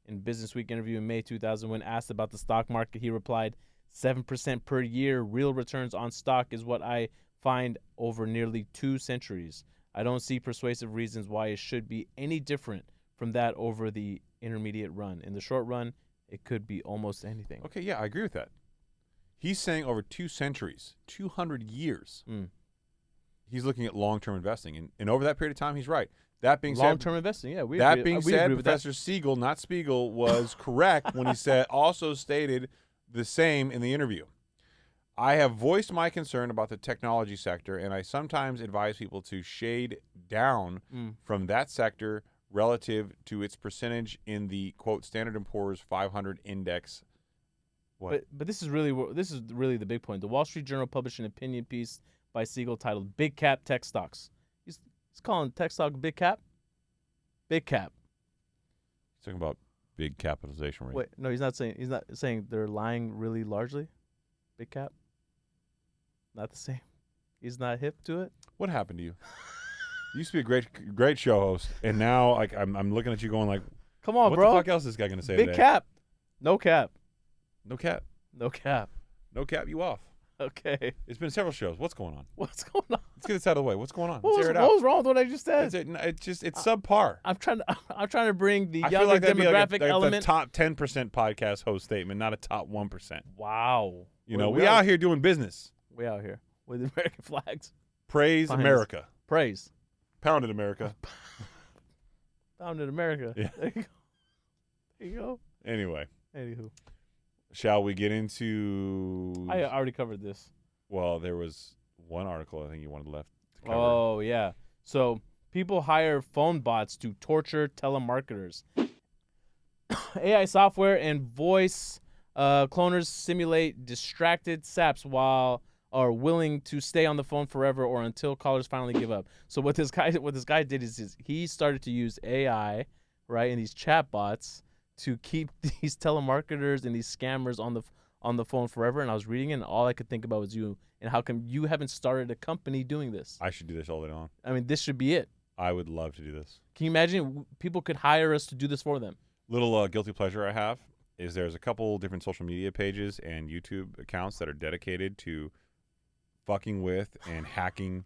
In Business Week interview in May 2000, when asked about the stock market, he replied, 7% per year real returns on stock is what I find over nearly 2 centuries. I don't see persuasive reasons why it should be any different from that over the intermediate run. In the short run, it could be almost anything. Okay, yeah, I agree with that. He's saying over 2 centuries, 200 years. He's looking at long-term investing. And over that period of time, he's right. That being said, long-term investing, yeah. That being said, Professor Siegel, not Spiegel, was correct when he also stated the same in the interview. I have voiced my concern about the technology sector, and I sometimes advise people to shade down from that sector relative to its percentage in the, quote, Standard & Poor's 500 index. What? But this is really the big point. The Wall Street Journal published an opinion piece by Siegel titled "Big Cap Tech Stocks." He's calling tech stock big cap. Big cap. He's talking about big capitalization rate. Wait, no, he's not saying they're lying really largely. Big cap. Not the same. He's not hip to it. What happened to you? You used to be a great show host, and now like I'm looking at you going like, come on, what bro. What the fuck else is this guy gonna say big today? Cap. No cap. No cap. No cap. No cap. You off. Okay. It's been several shows. What's going on? What's going on? Let's get this out of the way. What's going on? What was wrong with what I just said? It's subpar. I'm trying to bring the I feel younger like that'd be demographic like element. the top 10% podcast host statement, not a top 1%. Wow. You know, we out here doing business. We out here with American flags. Praise America. Praise. Pounded America. Pounded America. Yeah. There you go. There you go. Anyway. Anywho. Shall we get into... I already covered this. Well, there was one article I think you wanted left to cover. Oh, yeah. So people hire phone bots to torture telemarketers. AI software and voice cloners simulate distracted saps while are willing to stay on the phone forever or until callers finally give up. So what this guy did is he started to use AI, right, and these chatbots to keep these telemarketers and these scammers on the phone forever. And I was reading it, and all I could think about was you and how come you haven't started a company doing this. I should do this all day long. I mean, this should be it. I would love to do this. Can you imagine people could hire us to do this for them? Little guilty pleasure I have is there's a couple different social media pages and YouTube accounts that are dedicated to fucking with and hacking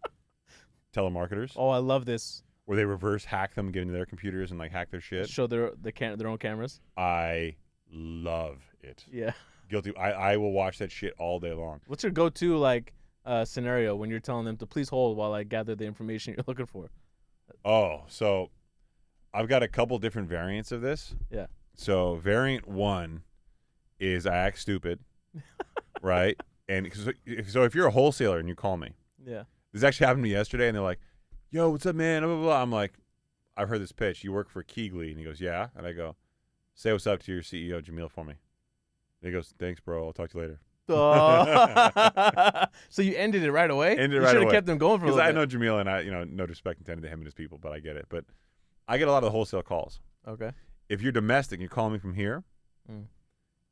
telemarketers. Oh, I love this. Where they reverse hack them, get into their computers and like hack their shit. Show their own cameras. I love it. Yeah. Guilty. I will watch that shit all day long. What's your go-to scenario when you're telling them to please hold while I gather the information you're looking for? Oh, so I've got a couple different variants of this. Yeah. So variant 1 is I act stupid, right? And so if you're a wholesaler and you call me, yeah, this actually happened to me yesterday, and they're like, "Yo, what's up, man?" Blah, blah, blah. I'm like, "I've heard this pitch. You work for Keegley," and he goes, "Yeah," and I go, "Say what's up to your CEO, Jamil, for me." And he goes, "Thanks, bro. I'll talk to you later." So you ended it right away? Ended it you right away. should have kept them going for a little bit. Because I know Jamil, and I, no disrespect intended to him and his people, but I get it. But I get a lot of the wholesale calls. Okay. If you're domestic, you're calling me from here,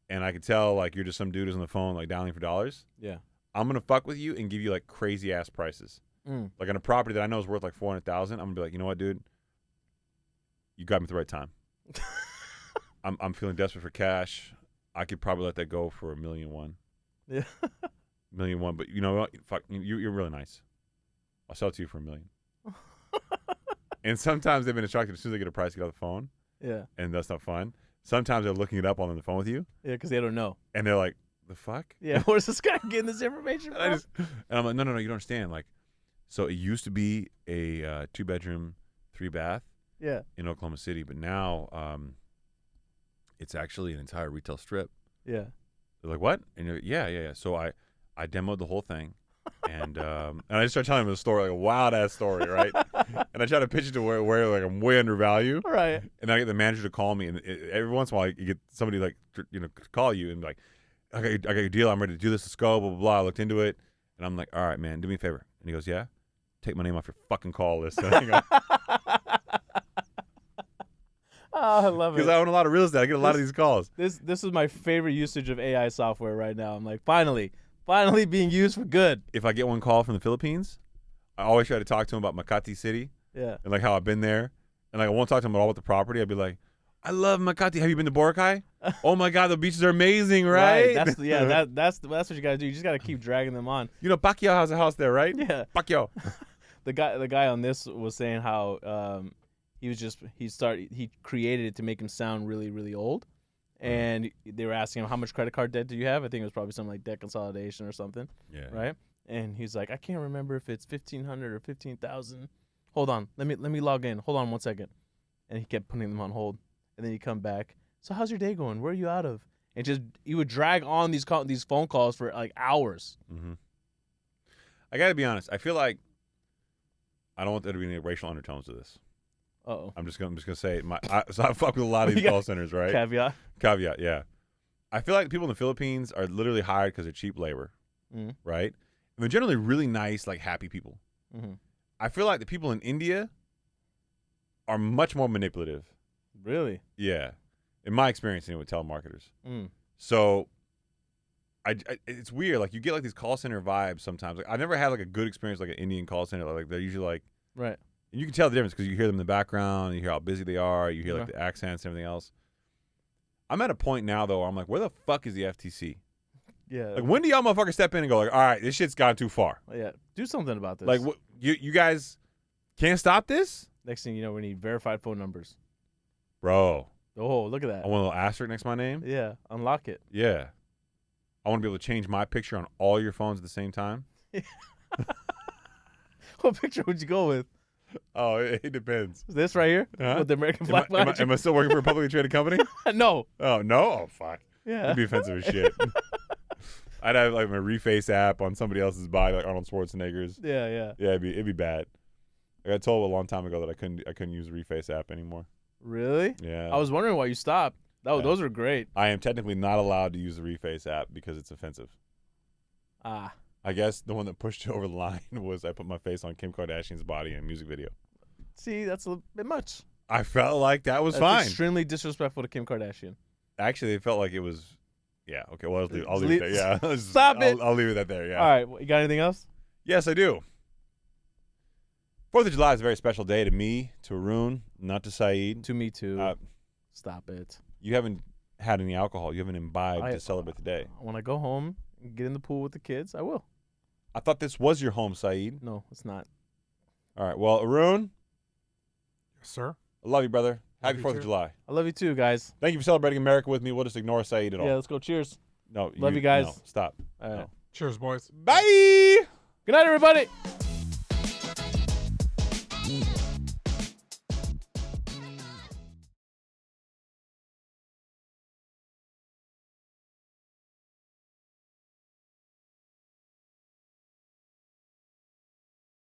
and I can tell like you're just some dude who's on the phone like dialing for dollars. Yeah. I'm gonna fuck with you and give you like crazy ass prices. Like on a property that I know is worth like $400,000, I'm gonna be like, you know what, dude, you got me at the right time. I'm feeling desperate for cash. I could probably let that go for $1.1 million. Yeah. $1.1 million, but you know what? Fuck, you're really nice. I'll sell it to you for $1 million. And sometimes they've been instructed as soon as they get a price, get off the phone. Yeah. And that's not fun. Sometimes they're looking it up on the phone with you. Yeah, because they don't know. And they're like, the fuck? Yeah, where's this guy getting this information from? And I'm like, no, you don't understand. Like, so it used to be a 2-bedroom, 3-bath in Oklahoma City, but now it's actually an entire retail strip. Yeah. They're like, what? And you're like, yeah. So I demoed the whole thing, and I just started telling them a story, like a wild-ass story, right? And I try to pitch it to where like I'm way undervalued. Right. And then I get the manager to call me, and every once in a while you get somebody like, call you and like, I got your deal. I'm ready to do this. Let's go. Blah, blah, blah. I looked into it, and I'm like, all right, man, do me a favor. And he goes, yeah? Take my name off your fucking call list. And I go, oh, I love it. Because I own a lot of real estate. I get a lot of these calls. This is my favorite usage of AI software right now. I'm like, finally, Finally being used for good. If I get one call from the Philippines, I always try to talk to him about Makati City. Yeah. And like how I've been there. And like I won't talk to him at all about the property. I'd be like, I love Makati. Have you been to Boracay? Oh my God, the beaches are amazing, right? That's what you gotta do. You just gotta keep dragging them on. You know, Pacquiao has a house there, right? Yeah. Pacquiao. The guy on this was saying how he created it to make him sound really, really old. And they were asking him, how much credit card debt do you have? I think it was probably something like debt consolidation or something. Yeah. Right? And he's like, I can't remember if it's 1,500 or 15,000. Hold on. Let me log in. Hold on 1 second. And he kept putting them on hold. And then he'd come back. So how's your day going? Where are you out of? And he would drag on these phone calls for like hours. Mm-hmm. I got to be honest. I feel like I don't want there to be any racial undertones to this. Uh-oh. I'm just gonna say so I fuck with a lot of these call centers, right? Caveat, yeah. I feel like people in the Philippines are literally hired because they're cheap labor, right? And they're generally really nice, like happy people. Mm-hmm. I feel like the people in India are much more manipulative. Really? Yeah, in my experience, with telemarketers. Mm. So, it's weird. Like you get like these call center vibes sometimes. Like I never had like a good experience like an Indian call center. Like they're usually like right. And you can tell the difference because you hear them in the background, you hear how busy they are, you hear like the accents and everything else. I'm at a point now though where I'm like, where the fuck is the FTC? Yeah. Like when do y'all motherfuckers step in and go like, all right, this shit's gone too far? Yeah. Do something about this. Like what, you guys can't stop this? Next thing you know, we need verified phone numbers. Bro. Oh, look at that. I want a little asterisk next to my name. Yeah. Unlock it. Yeah. I want to be able to change my picture on all your phones at the same time. What picture would you go with? Oh, it depends. This right here? Huh? With the American flag. Am I still working for a publicly traded company? No. Oh, no? Oh, fuck. Yeah. It'd be offensive as shit. I'd have like my reface app on somebody else's body, like Arnold Schwarzenegger's. Yeah. Yeah, it'd be bad. I got told a long time ago that I couldn't use the reface app anymore. Really? Yeah. I was wondering why you stopped. Those were great. I am technically not allowed to use the reface app because it's offensive. Ah. I guess the one that pushed it over the line was I put my face on Kim Kardashian's body in a music video. See, that's a bit much. I felt like that was That's fine. extremely disrespectful to Kim Kardashian. Actually, it felt like it was. Yeah. Okay. Well, I'll leave it there. Yeah. Stop it. I'll leave it at there. Yeah. All right. You got anything else? Yes, I do. 4th of July is a very special day to me, to Arun, not to Saied. To me too. Stop it. You haven't had any alcohol. You haven't imbibed to celebrate the day. When I go home and get in the pool with the kids, I will. I thought this was your home, Saied. No, it's not. All right. Well, Arun. Yes, sir. I love you, brother. Happy you 4th too. of July. I love you too, guys. Thank you for celebrating America with me. We'll just ignore Saied at all. Yeah, let's go. Cheers. No. Love you guys. No, stop. All right. No. Cheers, boys. Bye. Good night, everybody.